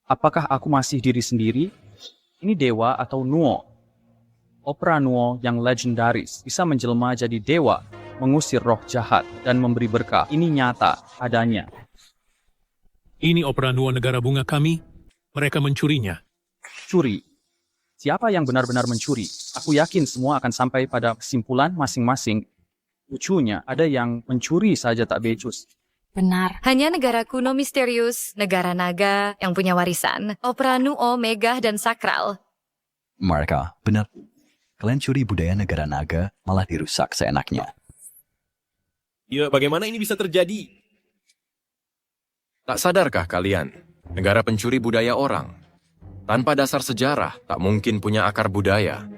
Apakah aku masih diri sendiri? Ini dewa atau Nuo? Opera Nuo yang legendaris bisa menjelma jadi dewa, mengusir roh jahat, dan memberi berkah. Ini nyata adanya. Ini opera Nuo negara bunga kami. Mereka mencurinya. Curi. Siapa yang benar-benar mencuri? Aku yakin semua akan sampai pada kesimpulan masing-masing. Lucunya, ada yang mencuri saja tak becus. Benar. Hanya negara kuno misterius, negara naga yang punya warisan, opera Nuo megah dan sakral. Mereka, benar. Kalian curi budaya negara naga, malah dirusak seenaknya. Ya, bagaimana ini bisa terjadi? Tak sadarkah kalian, negara pencuri budaya orang? Tanpa dasar sejarah, tak mungkin punya akar budaya.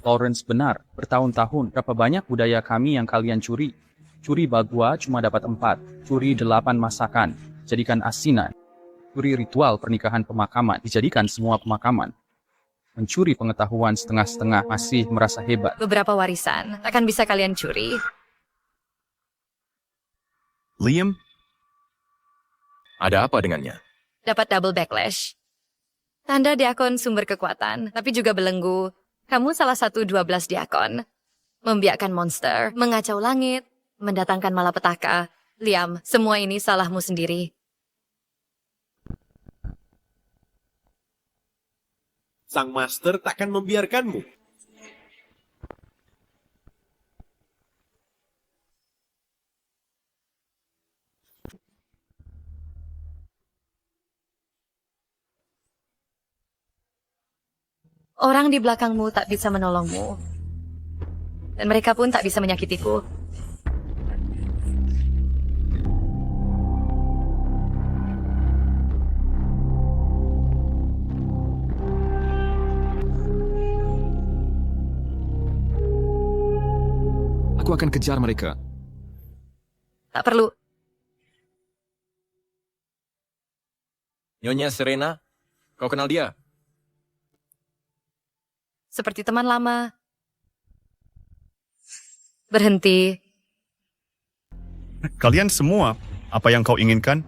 Lawrence benar, bertahun-tahun berapa banyak budaya kami yang kalian curi. Curi bagua cuma dapat 4, curi 8 masakan, jadikan asinan. Curi ritual pernikahan pemakaman, dijadikan semua pemakaman. Mencuri pengetahuan setengah-setengah, masih merasa hebat. Beberapa warisan akan bisa kalian curi. Liam? Ada apa dengannya? Dapat double backlash. Tanda diakon sumber kekuatan, tapi juga belenggu. Kamu salah satu 12 diakon. Membiakkan monster, mengacau langit, mendatangkan malapetaka. Liam, semua ini salahmu sendiri. Sang master takkan membiarkanmu. Orang di belakangmu tak bisa menolongmu. Dan mereka pun tak bisa menyakitiku. Aku akan kejar mereka. Tak perlu. Nyonya Serena, kau kenal dia? Seperti teman lama. Berhenti. Kalian semua, apa yang kau inginkan?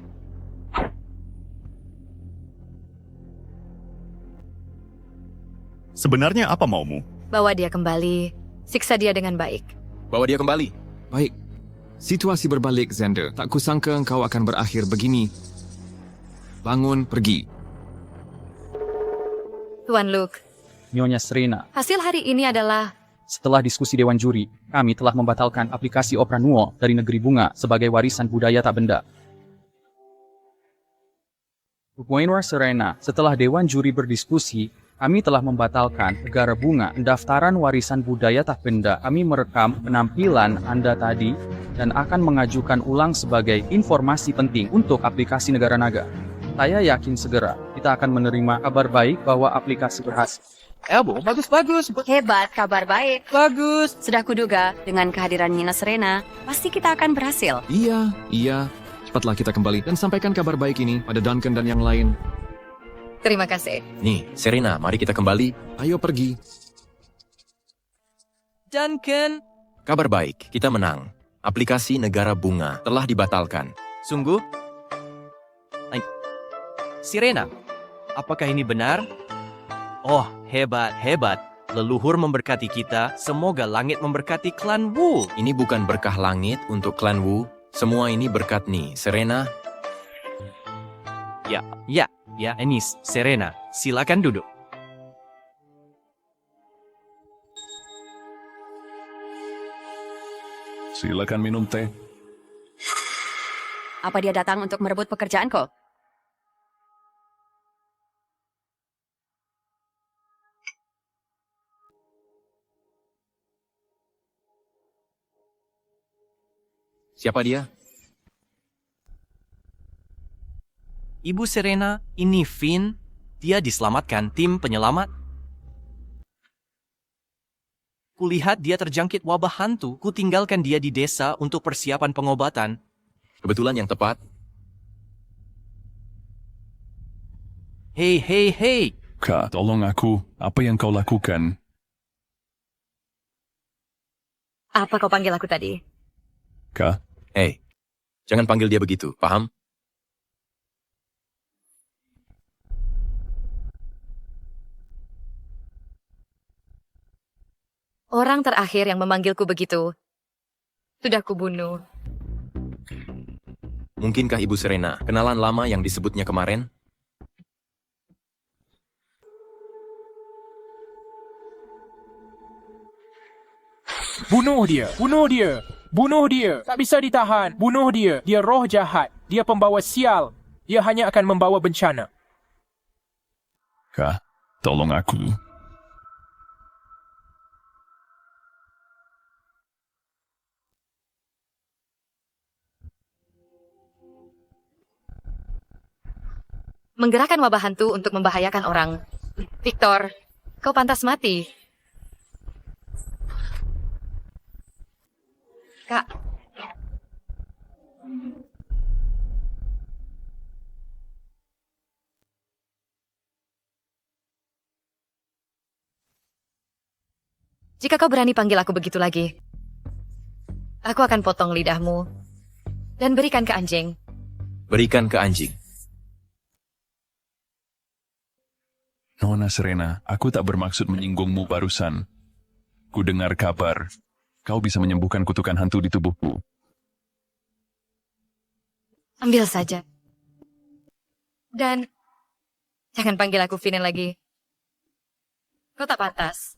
Sebenarnya apa maumu? Bawa dia kembali. Siksa dia dengan baik. Bawa dia kembali. Baik. Situasi berbalik, Xander. Tak kusangka engkau akan berakhir begini. Bangun, pergi. Tuan Luke. Nyonya Serena. Hasil hari ini adalah... Setelah diskusi Dewan Juri, kami telah membatalkan aplikasi Opera Nuo dari Negeri Bunga sebagai warisan budaya tak benda. Nyonya Serena, setelah Dewan Juri berdiskusi, kami telah membatalkan Negara Bunga pendaftaran warisan budaya tak benda. Kami merekam penampilan Anda tadi dan akan mengajukan ulang sebagai informasi penting untuk aplikasi Negara Naga. Saya yakin segera kita akan menerima kabar baik bahwa aplikasi berhasil. Elbo, bagus. Hebat, kabar baik. Bagus. Sudah kuduga, dengan kehadiran Nina Serena, pasti kita akan berhasil. Iya. Cepatlah kita kembali dan sampaikan kabar baik ini pada Duncan dan yang lain. Terima kasih. Nih, Serena, mari kita kembali. Ayo pergi. Duncan. Kabar baik, kita menang. Aplikasi Negara Bunga telah dibatalkan. Sungguh? Sirena, apakah ini benar? Oh, hebat, hebat. Leluhur memberkati kita, semoga langit memberkati klan Wu. Ini bukan berkah langit untuk klan Wu, semua ini berkat nih, Serena. Ya, Enis, Serena, silakan duduk. Silakan minum teh. Apa dia datang untuk merebut pekerjaanku? Siapa dia? Ibu Serena, ini Finn. Dia diselamatkan tim penyelamat. Kulihat dia terjangkit wabah hantu. Ku tinggalkan dia di desa untuk persiapan pengobatan. Kebetulan yang tepat. Hei. Kak, tolong aku. Apa yang kau lakukan? Apa kau panggil aku tadi? Kak? Hei, jangan panggil dia begitu, paham? Orang terakhir yang memanggilku begitu sudah kubunuh. Mungkinkah Ibu Serena kenalan lama yang disebutnya kemarin? Bunuh dia! Bunuh dia! Bunuh dia! Tak bisa ditahan! Bunuh dia! Dia roh jahat! Dia pembawa sial! Dia hanya akan membawa bencana. Kak, tolong aku. Menggerakkan wabah hantu untuk membahayakan orang. Victor, kau pantas mati. Kak. Jika kau berani panggil aku begitu lagi, aku akan potong lidahmu dan berikan ke anjing. Berikan ke anjing. Nona Serena, aku tak bermaksud menyinggungmu barusan. Ku dengar kabar. Kau bisa menyembuhkan kutukan hantu di tubuhku. Ambil saja. Dan jangan panggil aku Vinen lagi. Kau tak pantas.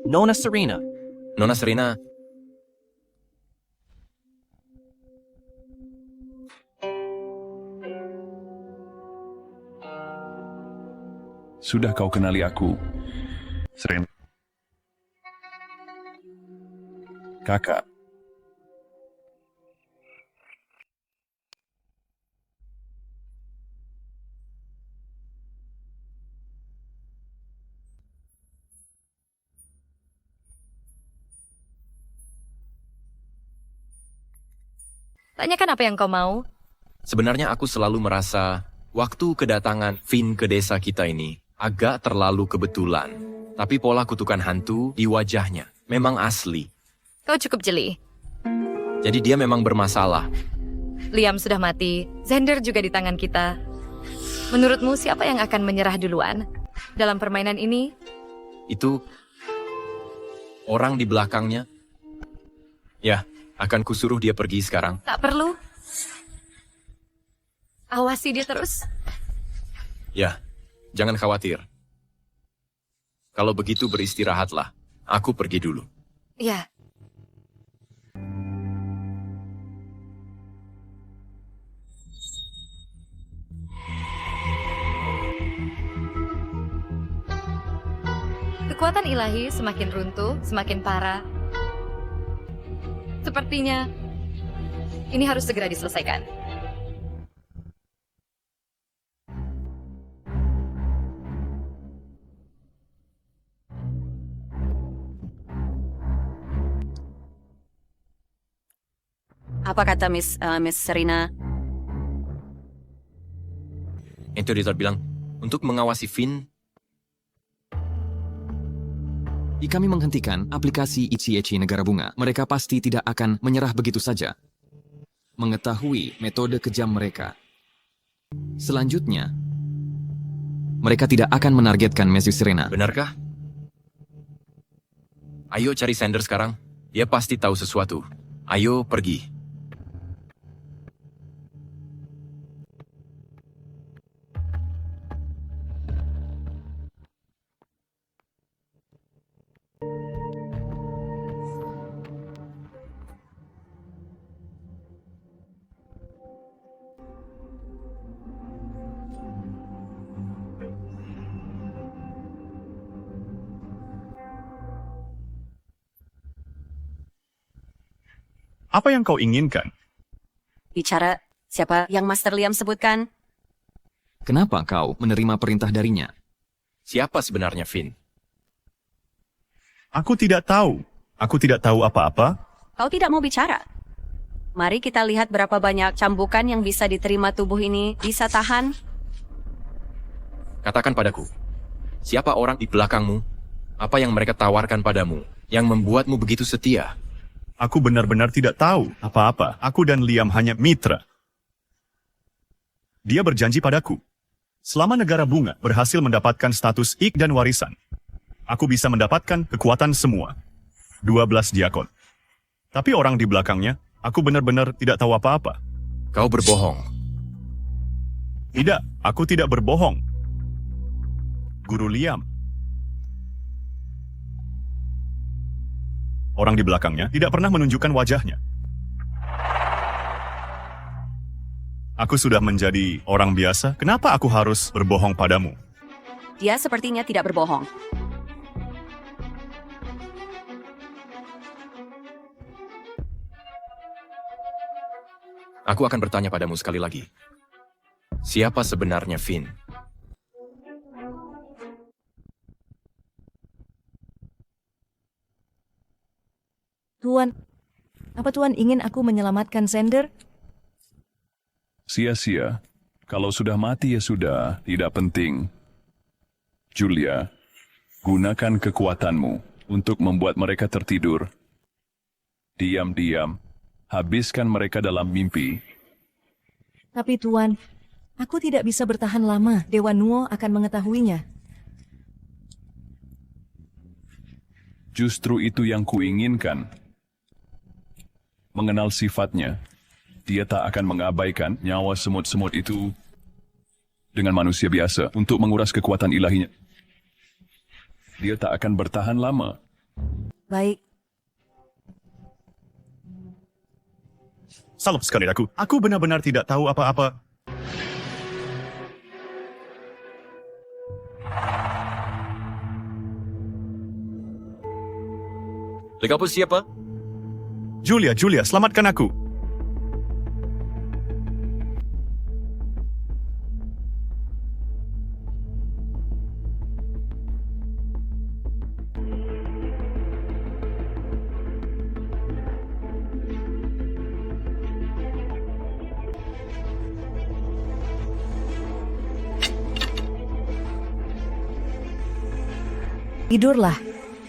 Nona Serena. Nona Serena. Sudah kau kenali aku, Serena. Kakak. Tanyakan apa yang kau mau. Sebenarnya aku selalu merasa waktu kedatangan Finn ke desa kita ini agak terlalu kebetulan. Tapi pola kutukan hantu di wajahnya memang asli. Kau cukup jeli. Jadi dia memang bermasalah. Liam sudah mati. Xander juga di tangan kita. Menurutmu siapa yang akan menyerah duluan dalam permainan ini? Itu orang di belakangnya. Ya, akan kusuruh dia pergi sekarang. Tak perlu. Awasi dia terus. Ya, jangan khawatir. Kalau begitu beristirahatlah. Aku pergi dulu. Ya. Kekuatan ilahi semakin runtuh, semakin parah. Sepertinya ini harus segera diselesaikan. Apa kata Miss Serena? Interior bilang, untuk mengawasi Finn, Jika kami menghentikan aplikasi Ichi-Ichi Negara Bunga, mereka pasti tidak akan menyerah begitu saja. Mengetahui metode kejam mereka. Selanjutnya, mereka tidak akan menargetkan Mrs. Serena. benarkah? Ayo cari Sander sekarang. Dia pasti tahu sesuatu. Ayo pergi. Apa yang kau inginkan? Bicara siapa yang Master Liam sebutkan? Kenapa kau menerima perintah darinya? Siapa sebenarnya Finn? Aku tidak tahu. Aku tidak tahu apa-apa. Kau tidak mau bicara? Mari kita lihat berapa banyak cambukan yang bisa diterima tubuh ini bisa tahan. Katakan padaku, siapa orang di belakangmu? Apa yang mereka tawarkan padamu yang membuatmu begitu setia? Aku benar-benar tidak tahu apa-apa. Aku dan Liam hanya mitra. Dia berjanji padaku, selama Negara Bunga berhasil mendapatkan status Ik dan warisan, aku bisa mendapatkan kekuatan semua. 12 diakon. Tapi orang di belakangnya, aku benar-benar tidak tahu apa-apa. Kau berbohong. Tidak, aku tidak berbohong. Guru Liam. Orang di belakangnya tidak pernah menunjukkan wajahnya. Aku sudah menjadi orang biasa, kenapa aku harus berbohong padamu? Dia sepertinya tidak berbohong. Aku akan bertanya padamu sekali lagi. Siapa sebenarnya Finn? Tuan, apa Tuan ingin aku menyelamatkan Sander? Sia-sia. Kalau sudah mati ya sudah, tidak penting. Julia, gunakan kekuatanmu untuk membuat mereka tertidur. Diam-diam, habiskan mereka dalam mimpi. Tapi Tuan, aku tidak bisa bertahan lama. Dewa Nuo akan mengetahuinya. Justru itu yang kuinginkan. Mengenal sifatnya, dia tak akan mengabaikan nyawa semut-semut itu dengan manusia biasa untuk menguras kekuatan ilahinya. Dia tak akan bertahan lama. Baik. Salah sekali aku. Aku benar-benar tidak tahu apa-apa. Kau siapa? Julia, selamatkan aku. Tidurlah,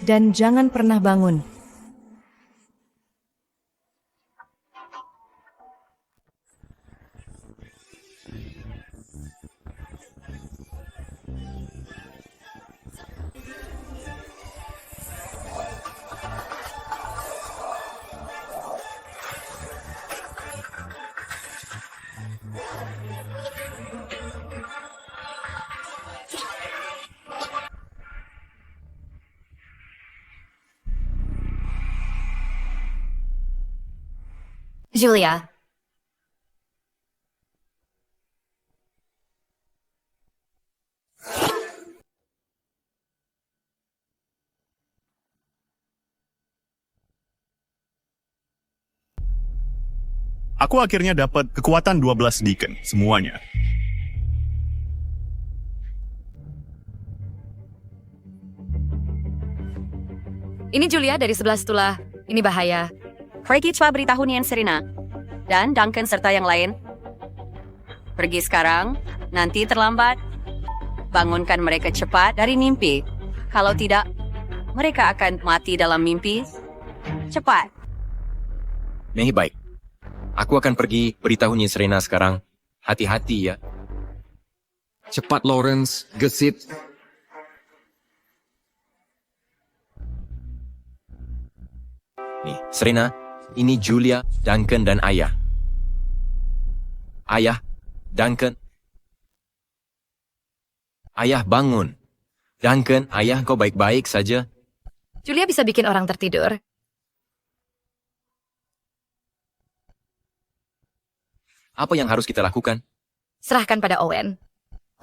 dan jangan pernah bangun. Julia. Aku akhirnya dapat kekuatan 12 Deacon, semuanya. Ini Julia dari 11 Tula. Ini bahaya. Pergi coba beritahu Nian Serena. dan Duncan serta yang lain. Pergi sekarang, nanti terlambat. Bangunkan mereka cepat dari mimpi. Kalau tidak, mereka akan mati dalam mimpi. Cepat. Mei, baik. Aku akan pergi beritahu Nyi Serena sekarang. Hati-hati ya. Cepat Lawrence, gesit. Nih, Serena, ini Julia, Duncan, dan Ayah. Ayah, Duncan. Ayah, bangun. Duncan, Ayah, kau baik-baik saja? Julia bisa bikin orang tertidur. Apa yang harus kita lakukan? Serahkan pada Owen.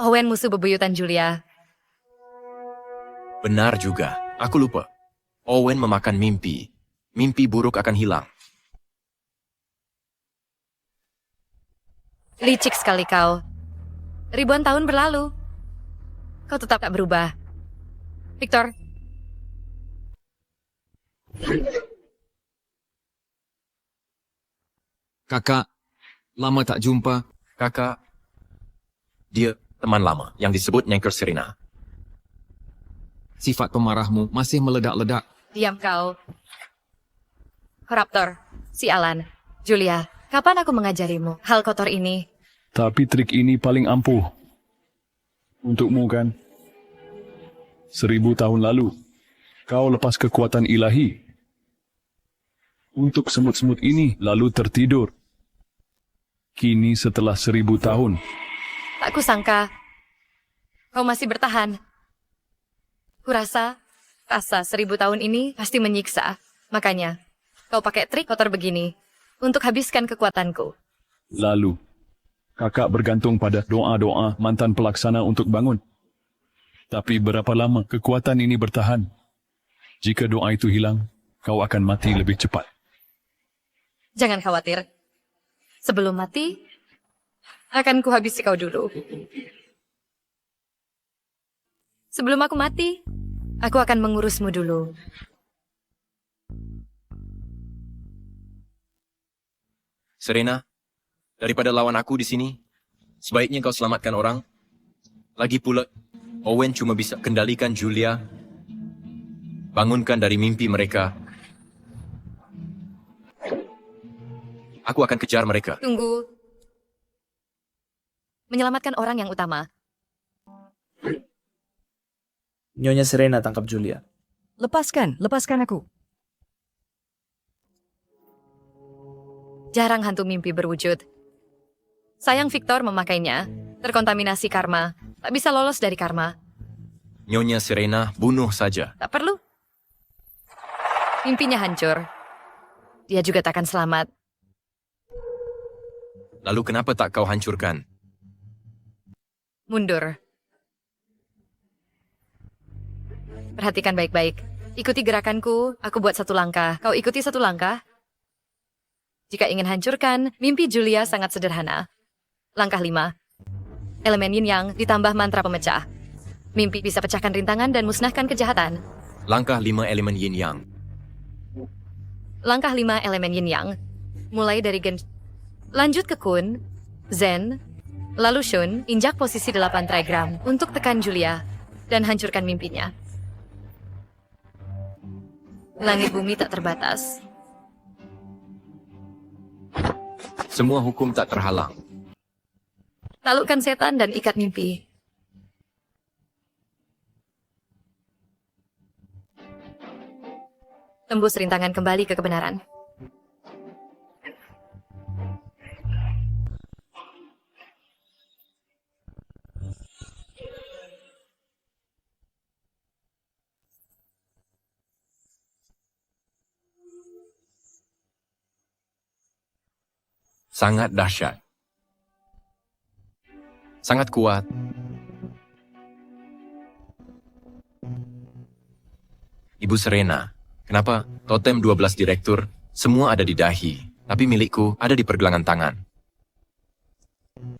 Owen musuh bebuyutan Julia. Benar juga, aku lupa. Owen memakan mimpi. Mimpi buruk akan hilang. Licik sekali kau. Ribuan tahun berlalu. Kau tetap tak berubah. Victor. Kakak, lama tak jumpa. Kakak, dia teman lama yang disebut Nyengker Serena. Sifat pemarahmu masih meledak-ledak. Diam kau. Koruptor. Sialan. Julia, kapan aku mengajarimu hal kotor ini? Tapi trik ini paling ampuh. Untukmu kan? 1000 tahun lalu, kau lepas kekuatan ilahi. Untuk semut-semut ini lalu tertidur. Kini setelah 1000 tahun, Tak kusangka. Kau masih bertahan. Kurasa, rasa 1000 tahun ini pasti menyiksa. Makanya, kau pakai trik kotor begini untuk habiskan kekuatanku. lalu kakak bergantung pada doa-doa mantan pelaksana untuk bangun. Tapi berapa lama kekuatan ini bertahan? Jika doa itu hilang, kau akan mati lebih cepat. Jangan khawatir. Sebelum mati, akan kuhabisi kau dulu. Sebelum aku mati, aku akan mengurusmu dulu. Serena, daripada lawan aku di sini, sebaiknya kau selamatkan orang. Lagi pula, Owen cuma bisa kendalikan Julia. Bangunkan dari mimpi mereka. Aku akan kejar mereka. Tunggu. Menyelamatkan orang yang utama. Nyonya Serena tangkap Julia. Lepaskan aku. Jarang hantu mimpi berwujud. Sayang Victor memakainya. Terkontaminasi karma. Tak bisa lolos dari karma. Nyonya Serena, bunuh saja. Tak perlu. Mimpinya hancur. Dia juga takkan selamat. Lalu kenapa tak kau hancurkan? Mundur. Perhatikan baik-baik. Ikuti gerakanku, aku buat satu langkah. Kau ikuti satu langkah. Jika ingin hancurkan, mimpi Julia sangat sederhana. Langkah 5. Elemen yin yang ditambah mantra pemecah. Mimpi bisa pecahkan rintangan dan musnahkan kejahatan. Langkah 5 elemen yin yang. Langkah 5 elemen yin yang. Mulai dari lanjut ke kun, zen, lalu shun, injak posisi 8 trigram untuk tekan Julia dan hancurkan mimpinya. Langit bumi tak terbatas. Semua hukum tak terhalang. Taklukkan setan dan ikat mimpi. Tembus rintangan kembali ke kebenaran. Sangat dahsyat. Sangat kuat. Ibu Serena, kenapa totem 12 direktur semua ada di dahi, tapi milikku ada di pergelangan tangan?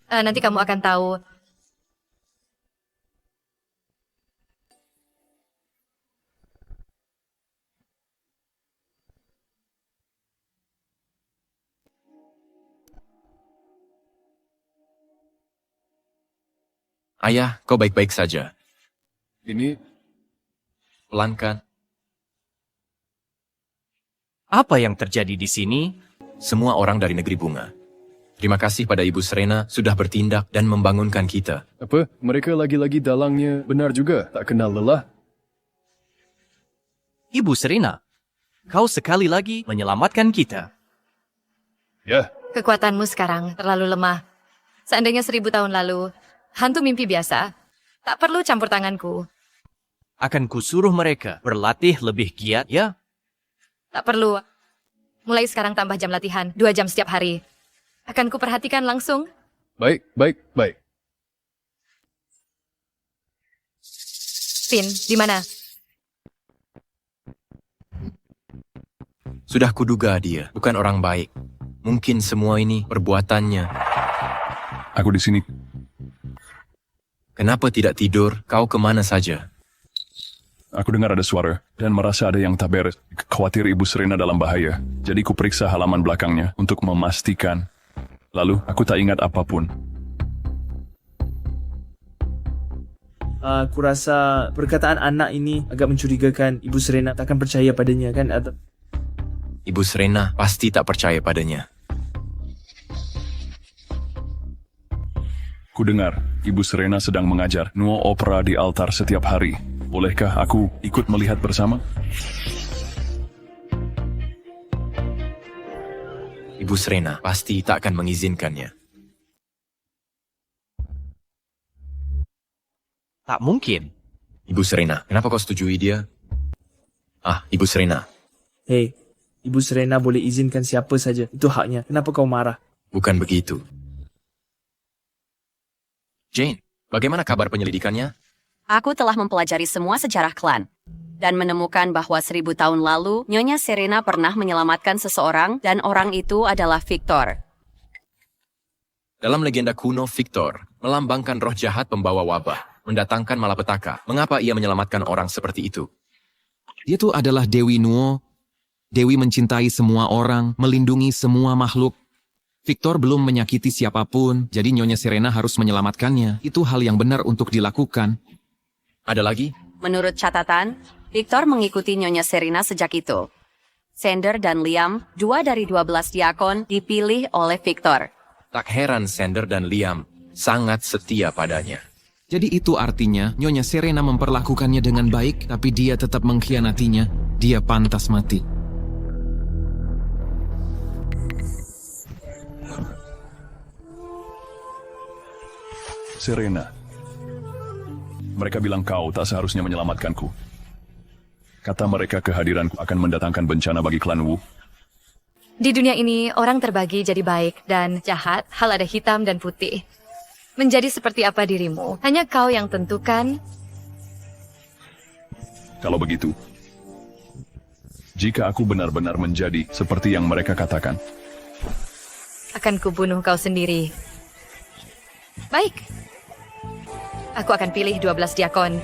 Nanti kamu akan tahu. Ayah, kau baik-baik saja. Ini pelan kan? Apa yang terjadi di sini? Semua orang dari negeri bunga. Terima kasih pada Ibu Serena sudah bertindak dan membangunkan kita. Apa? Mereka lagi-lagi dalangnya benar juga, tak kenal lelah. Ibu Serena, kau sekali lagi menyelamatkan kita. Ya. Kekuatanmu sekarang terlalu lemah. Seandainya 1000 tahun lalu, hantu mimpi biasa, tak perlu campur tanganku. Akan kusuruh mereka berlatih lebih giat, ya? Tak perlu. Mulai sekarang tambah jam latihan, 2 jam setiap hari. Akan kuperhatikan langsung. Baik. Finn, di mana? Sudah kuduga dia bukan orang baik. Mungkin semua ini perbuatannya. Aku di sini. Kenapa tidak tidur? Kau kemana saja? Aku dengar ada suara dan merasa ada yang tak beres. Khawatir Ibu Serena dalam bahaya. Jadi ku periksa halaman belakangnya untuk memastikan. Lalu aku tak ingat apapun. Aku rasa perkataan anak ini agak mencurigakan. Ibu Serena takkan percaya padanya kan? Atau... Ibu Serena pasti tak percaya padanya. Ku dengar Ibu Serena sedang mengajar Nuo Opera di altar setiap hari. Bolehkah aku ikut melihat bersama? Ibu Serena pasti tak akan mengizinkannya. Tak mungkin. Ibu Serena, kenapa kau setujui dia? Ibu Serena. Hei, Ibu Serena boleh izinkan siapa saja. Itu haknya. Kenapa kau marah? Bukan begitu. Jane, bagaimana kabar penyelidikannya? Aku telah mempelajari semua sejarah klan dan menemukan bahwa 1000 tahun lalu Nyonya Serena pernah menyelamatkan seseorang dan orang itu adalah Victor. Dalam legenda kuno, Victor melambangkan roh jahat pembawa wabah, mendatangkan malapetaka. Mengapa ia menyelamatkan orang seperti itu? Dia tuh adalah Dewi Nuo. Dewi mencintai semua orang, melindungi semua makhluk. Victor belum menyakiti siapapun, jadi Nyonya Serena harus menyelamatkannya. Itu hal yang benar untuk dilakukan. Ada lagi? Menurut catatan, Victor mengikuti Nyonya Serena sejak itu. Sander dan Liam, 2 dari 12 diakon, dipilih oleh Victor. Tak heran Sander dan Liam sangat setia padanya. Jadi itu artinya Nyonya Serena memperlakukannya dengan baik, tapi dia tetap mengkhianatinya. Dia pantas mati. Serena. Mereka bilang kau tak seharusnya menyelamatkanku. Kata mereka kehadiranku akan mendatangkan bencana bagi klan Wu. Di dunia ini, orang terbagi jadi baik dan jahat, hal ada hitam dan putih. Menjadi seperti apa dirimu, hanya kau yang tentukan. Kalau begitu, jika aku benar-benar menjadi seperti yang mereka katakan, Akan kubunuh kau sendiri. Baik. Aku akan pilih 12 diakon.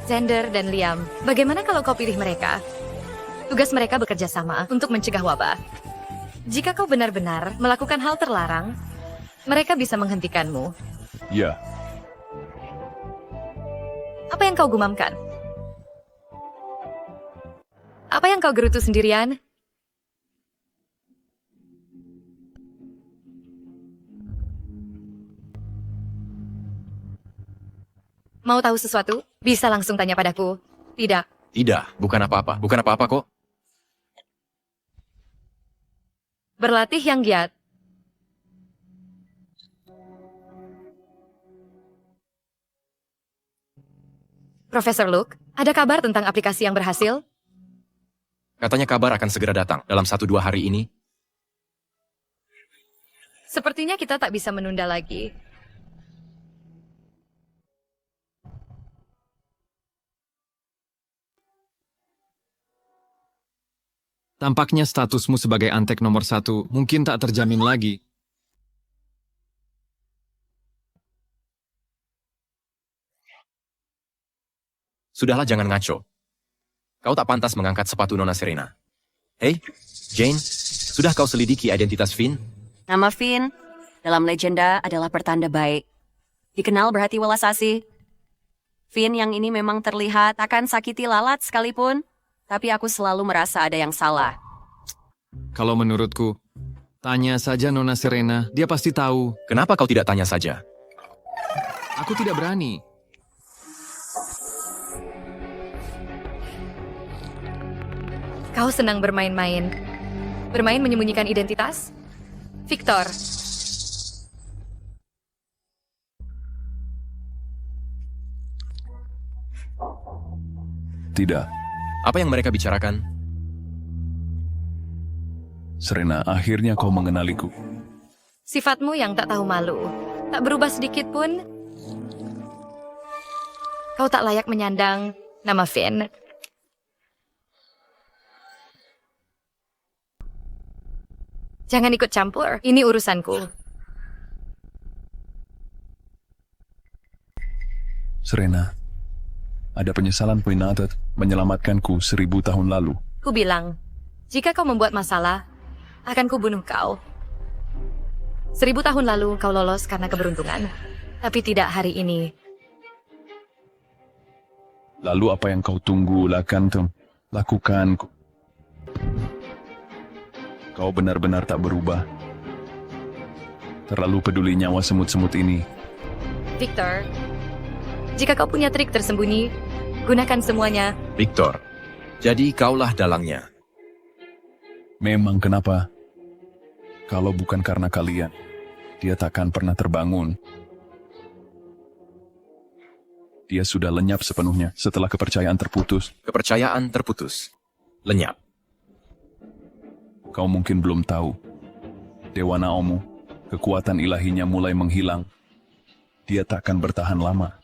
Sander dan Liam, bagaimana kalau kau pilih mereka? Tugas mereka bekerja sama untuk mencegah wabah. Jika kau benar-benar melakukan hal terlarang, mereka bisa menghentikanmu. ya, Apa yang kau gumamkan? Apa yang kau gerutu sendirian? Mau tahu sesuatu? Bisa langsung tanya padaku. Tidak. Tidak, bukan apa-apa. Bukan apa-apa kok. Berlatih yang giat. Profesor Luke, ada kabar tentang aplikasi yang berhasil? Katanya kabar akan segera datang dalam 1-2 hari ini. Sepertinya kita tak bisa menunda lagi. Tampaknya statusmu sebagai antek nomor 1 mungkin tak terjamin lagi. Sudahlah, jangan ngaco. Kau tak pantas mengangkat sepatu Nona Serena. Hei, Jane, sudah kau selidiki identitas Finn? Nama Finn dalam legenda adalah pertanda baik. dikenal berhati welas asih. Finn yang ini memang terlihat akan sakiti lalat sekalipun, tapi aku selalu merasa ada yang salah. Kalau menurutku, tanya saja Nona Serena, dia pasti tahu. Kenapa kau tidak tanya saja? Aku tidak berani. Kau senang bermain-main. Bermain menyembunyikan identitas? Victor. Tidak. Apa yang mereka bicarakan? Serena, akhirnya kau mengenaliku. Sifatmu yang tak tahu malu. Tak berubah sedikit pun. Kau tak layak menyandang nama Finn. Jangan ikut campur, ini urusanku. Serena, ada penyesalan Pinatet menyelamatkanku 1000 tahun lalu. Ku bilang, jika kau membuat masalah, akan kubunuh kau. 1000 tahun lalu kau lolos karena keberuntungan, tapi tidak hari ini. Lalu apa yang kau tunggu lakukan. Kau benar-benar tak berubah. Terlalu peduli nyawa semut-semut ini. Victor, jika kau punya trik tersembunyi, gunakan semuanya. Victor, jadi kaulah dalangnya. Memang kenapa? Kalau bukan karena kalian, dia takkan pernah terbangun. Dia sudah lenyap sepenuhnya setelah kepercayaan terputus. Kepercayaan terputus. Lenyap. Kau mungkin belum tahu. Dewa Naomu, kekuatan ilahinya mulai menghilang. Dia takkan bertahan lama.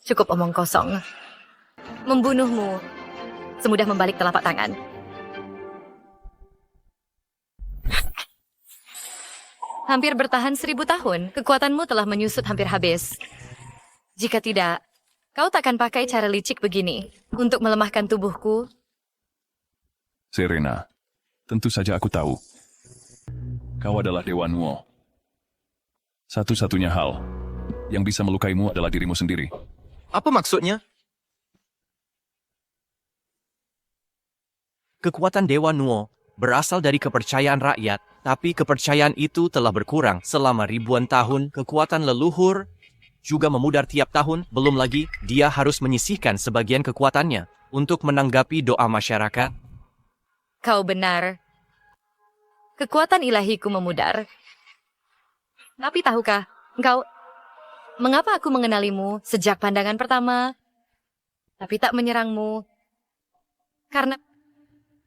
Cukup omong kosong. Membunuhmu semudah membalik telapak tangan. Hampir bertahan 1000 tahun, kekuatanmu telah menyusut hampir habis. Jika tidak, kau takkan pakai cara licik begini untuk melemahkan tubuhku. Serena, tentu saja aku tahu. Kau adalah Dewa Nuo. Satu-satunya hal yang bisa melukaimu adalah dirimu sendiri. Apa maksudnya? Kekuatan Dewa Nuo berasal dari kepercayaan rakyat, tapi kepercayaan itu telah berkurang selama ribuan tahun. Kekuatan leluhur juga memudar tiap tahun, belum lagi dia harus menyisihkan sebagian kekuatannya untuk menanggapi doa masyarakat. Kau benar. Kekuatan ilahiku memudar. Tapi tahukah, mengapa aku mengenalimu sejak pandangan pertama, tapi tak menyerangmu? Karena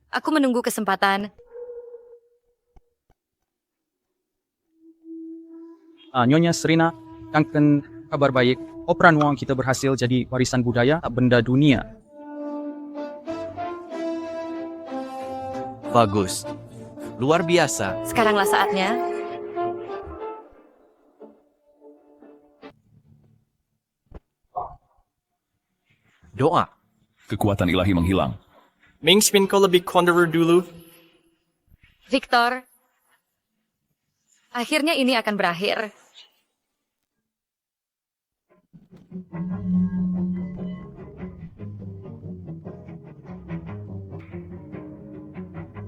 aku menunggu kesempatan. Nyonya Serena, kangen kabar baik. Opera Nuo kita berhasil jadi warisan budaya tak benda dunia. Bagus. Luar biasa. Sekaranglah saatnya. Doa. Kekuatan ilahi menghilang. Mingspin kau lebih konderer dulu. Victor, akhirnya ini akan berakhir.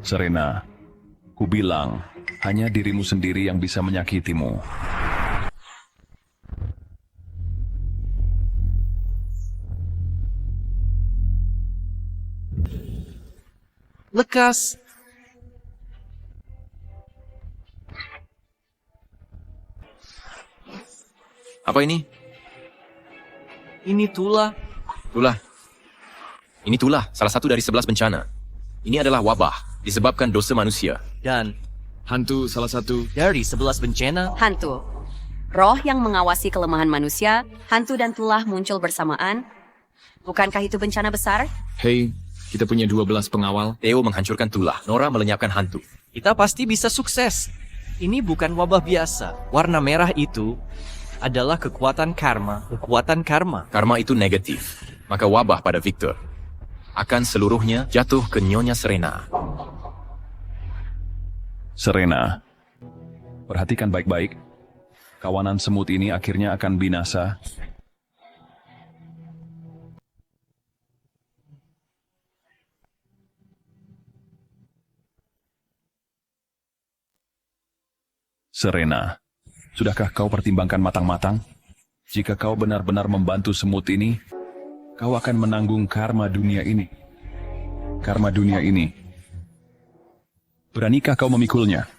Serena, ku bilang, hanya dirimu sendiri yang bisa menyakitimu. Lekas. Apa ini? Ini tulah. Tulah. Ini tulah, salah satu dari 11 bencana. Ini adalah wabah, disebabkan dosa manusia. Dan hantu salah satu dari 11 bencana. Hantu. Roh yang mengawasi kelemahan manusia, hantu dan tulah muncul bersamaan. Bukankah itu bencana besar? Hei, kita punya 12 pengawal. Theo menghancurkan tulah, Nora melenyapkan hantu. Kita pasti bisa sukses. Ini bukan wabah biasa. Warna merah itu adalah kekuatan karma. Kekuatan karma. Karma itu negatif, maka wabah pada Victor akan seluruhnya jatuh ke Nyonya Serena. Serena, perhatikan baik-baik. kawanan semut ini akhirnya akan binasa. Serena, sudahkah kau pertimbangkan matang-matang? Jika kau benar-benar membantu semut ini, kau akan menanggung karma dunia ini. Karma dunia ini. Beranikah kau memikulnya?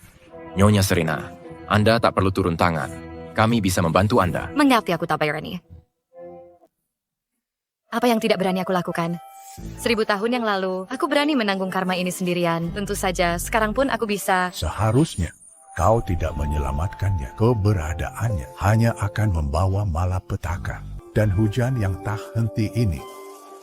Nyonya Serena, Anda tak perlu turun tangan. Kami bisa membantu Anda. Mengerti aku tak berani. Apa yang tidak berani aku lakukan? 1000 tahun yang lalu, aku berani menanggung karma ini sendirian. Tentu saja, sekarang pun aku bisa. Seharusnya kau tidak menyelamatkannya. Keberadaannya hanya akan membawa malapetaka. Dan hujan yang tak henti ini,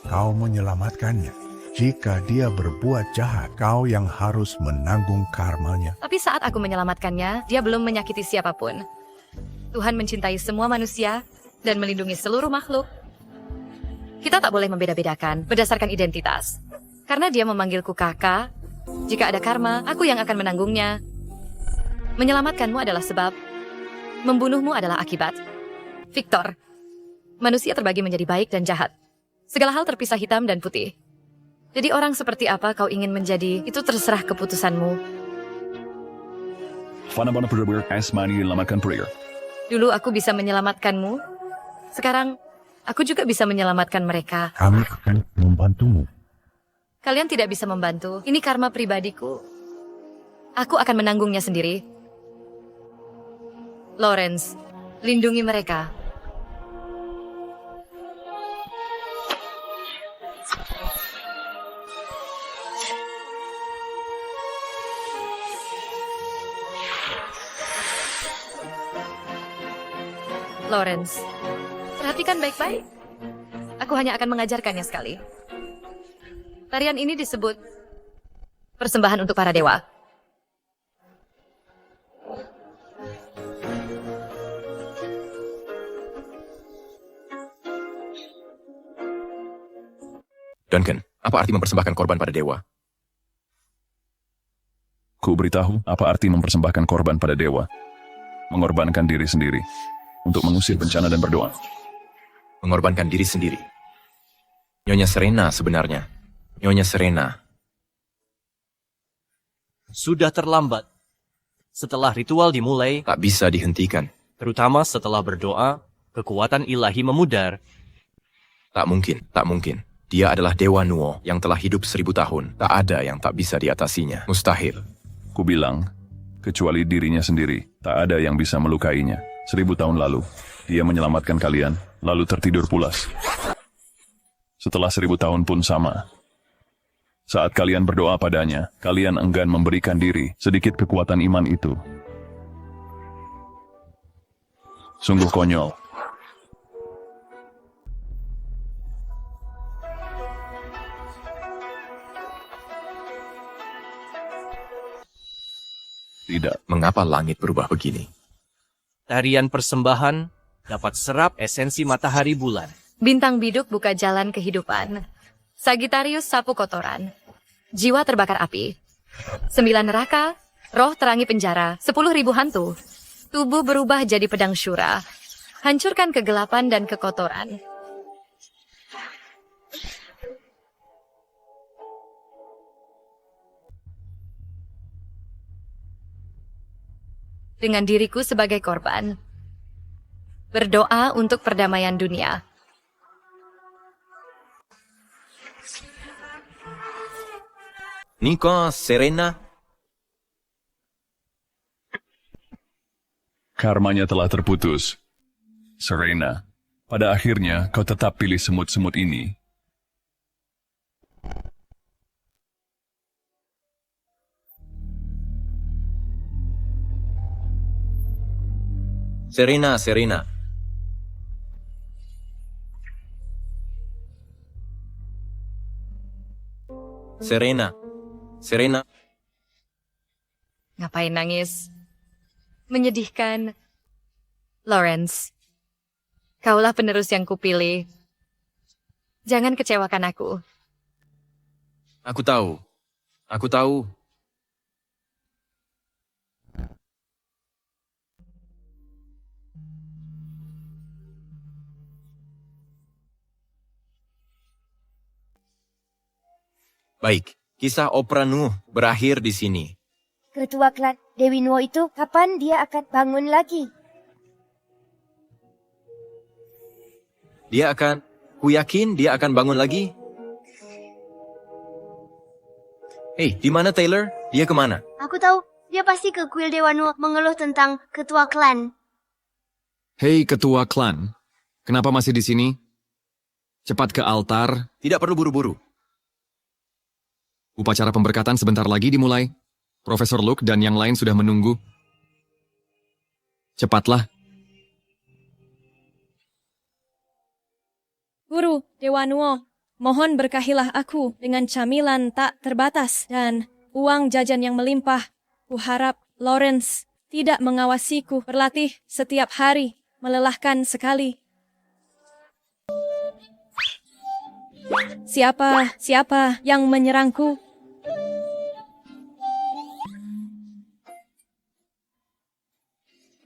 kau menyelamatkannya. Jika dia berbuat jahat, kau yang harus menanggung karmanya. Tapi saat aku menyelamatkannya, dia belum menyakiti siapapun. Tuhan mencintai semua manusia dan melindungi seluruh makhluk. Kita tak boleh membeda-bedakan berdasarkan identitas. Karena dia memanggilku kakak, jika ada karma, aku yang akan menanggungnya. Menyelamatkanmu adalah sebab, membunuhmu adalah akibat. Victor, manusia terbagi menjadi baik dan jahat. Segala hal terpisah hitam dan putih. Jadi orang seperti apa kau ingin menjadi, itu terserah keputusanmu. Fana-fana prayer, asmani lamakan prayer. Dulu aku bisa menyelamatkanmu, sekarang aku juga bisa menyelamatkan mereka. Kami akan membantumu. Kalian tidak bisa membantu, ini karma pribadiku. Aku akan menanggungnya sendiri. Lawrence, lindungi mereka. Lawrence, perhatikan baik-baik. Aku hanya akan mengajarkannya sekali. Tarian ini disebut persembahan untuk para dewa. Duncan, apa arti mempersembahkan korban pada dewa? Ku beritahu apa arti mempersembahkan korban pada dewa. Mengorbankan diri sendiri untuk mengusir bencana dan berdoa. Mengorbankan diri sendiri. Nyonya Serena sebenarnya. Nyonya Serena. Sudah terlambat. Setelah ritual dimulai, tak bisa dihentikan. Terutama setelah berdoa, kekuatan ilahi memudar. Tak mungkin, tak mungkin. Dia adalah Dewa Nuo yang telah hidup 1000 tahun. Tak ada yang tak bisa diatasinya. Mustahil. Ku bilang, kecuali dirinya sendiri, tak ada yang bisa melukainya. 1000 tahun lalu, dia menyelamatkan kalian, lalu tertidur pulas. Setelah 1000 tahun pun sama. Saat kalian berdoa padanya, kalian enggan memberikan diri sedikit kekuatan iman itu. Sungguh konyol. Tidak. Mengapa langit berubah begini? Tarian persembahan dapat serap esensi matahari bulan. Bintang biduk buka jalan kehidupan. Sagittarius sapu kotoran. Jiwa terbakar api. 9 neraka, roh terangi penjara, 10.000 hantu. Tubuh berubah jadi pedang syura. Hancurkan kegelapan dan kekotoran. Dengan diriku sebagai korban. Berdoa untuk perdamaian dunia. Niko, Serena. Karmanya telah terputus. Serena, pada akhirnya kau tetap pilih semut-semut ini. Serena, Serena. Serena. Serena. Ngapain nangis? Menyedihkan. Lawrence, kaulah penerus yang kupilih. Jangan kecewakan aku. Aku tahu. Aku tahu. Baik, kisah opera Nuh berakhir di sini. Ketua klan Dewi Nuo itu kapan dia akan bangun lagi? Ku yakin dia akan bangun lagi. Hei, di mana Taylor? Dia kemana? Aku tahu, dia pasti ke kuil Dewa Nuo mengeluh tentang ketua klan. Hei ketua klan, kenapa masih di sini? Cepat ke altar. Tidak perlu buru-buru. Upacara pemberkatan sebentar lagi dimulai. Profesor Luke dan yang lain sudah menunggu. Cepatlah. Guru, Dewa Nuo, mohon berkahilah aku dengan camilan tak terbatas dan uang jajan yang melimpah. Kuharap Lawrence tidak mengawasiku berlatih setiap hari, melelahkan sekali. Siapa yang menyerangku?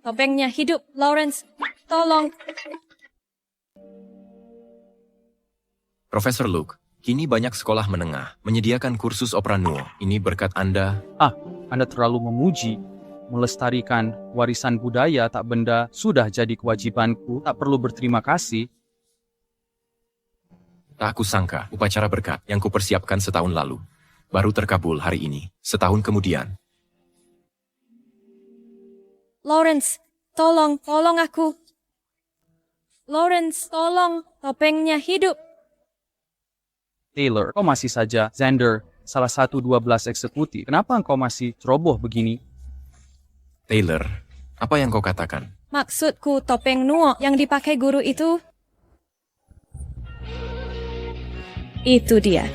Topengnya hidup, Lawrence. Tolong. Profesor Luke, kini banyak sekolah menengah menyediakan kursus opera Nuo. Ini berkat Anda. Anda terlalu memuji. Melestarikan warisan budaya tak benda sudah jadi kewajibanku. Tak perlu berterima kasih. Tak kusangka upacara berkat yang kupersiapkan setahun lalu baru terkabul hari ini, setahun kemudian. Lawrence, tolong aku. Lawrence, tolong, topengnya hidup. Taylor, kau masih saja Xander, salah satu 12 eksekutif. Kenapa engkau masih ceroboh begini? Taylor, apa yang kau katakan? Maksudku topeng Nuo yang dipakai guru itu. Itu dia.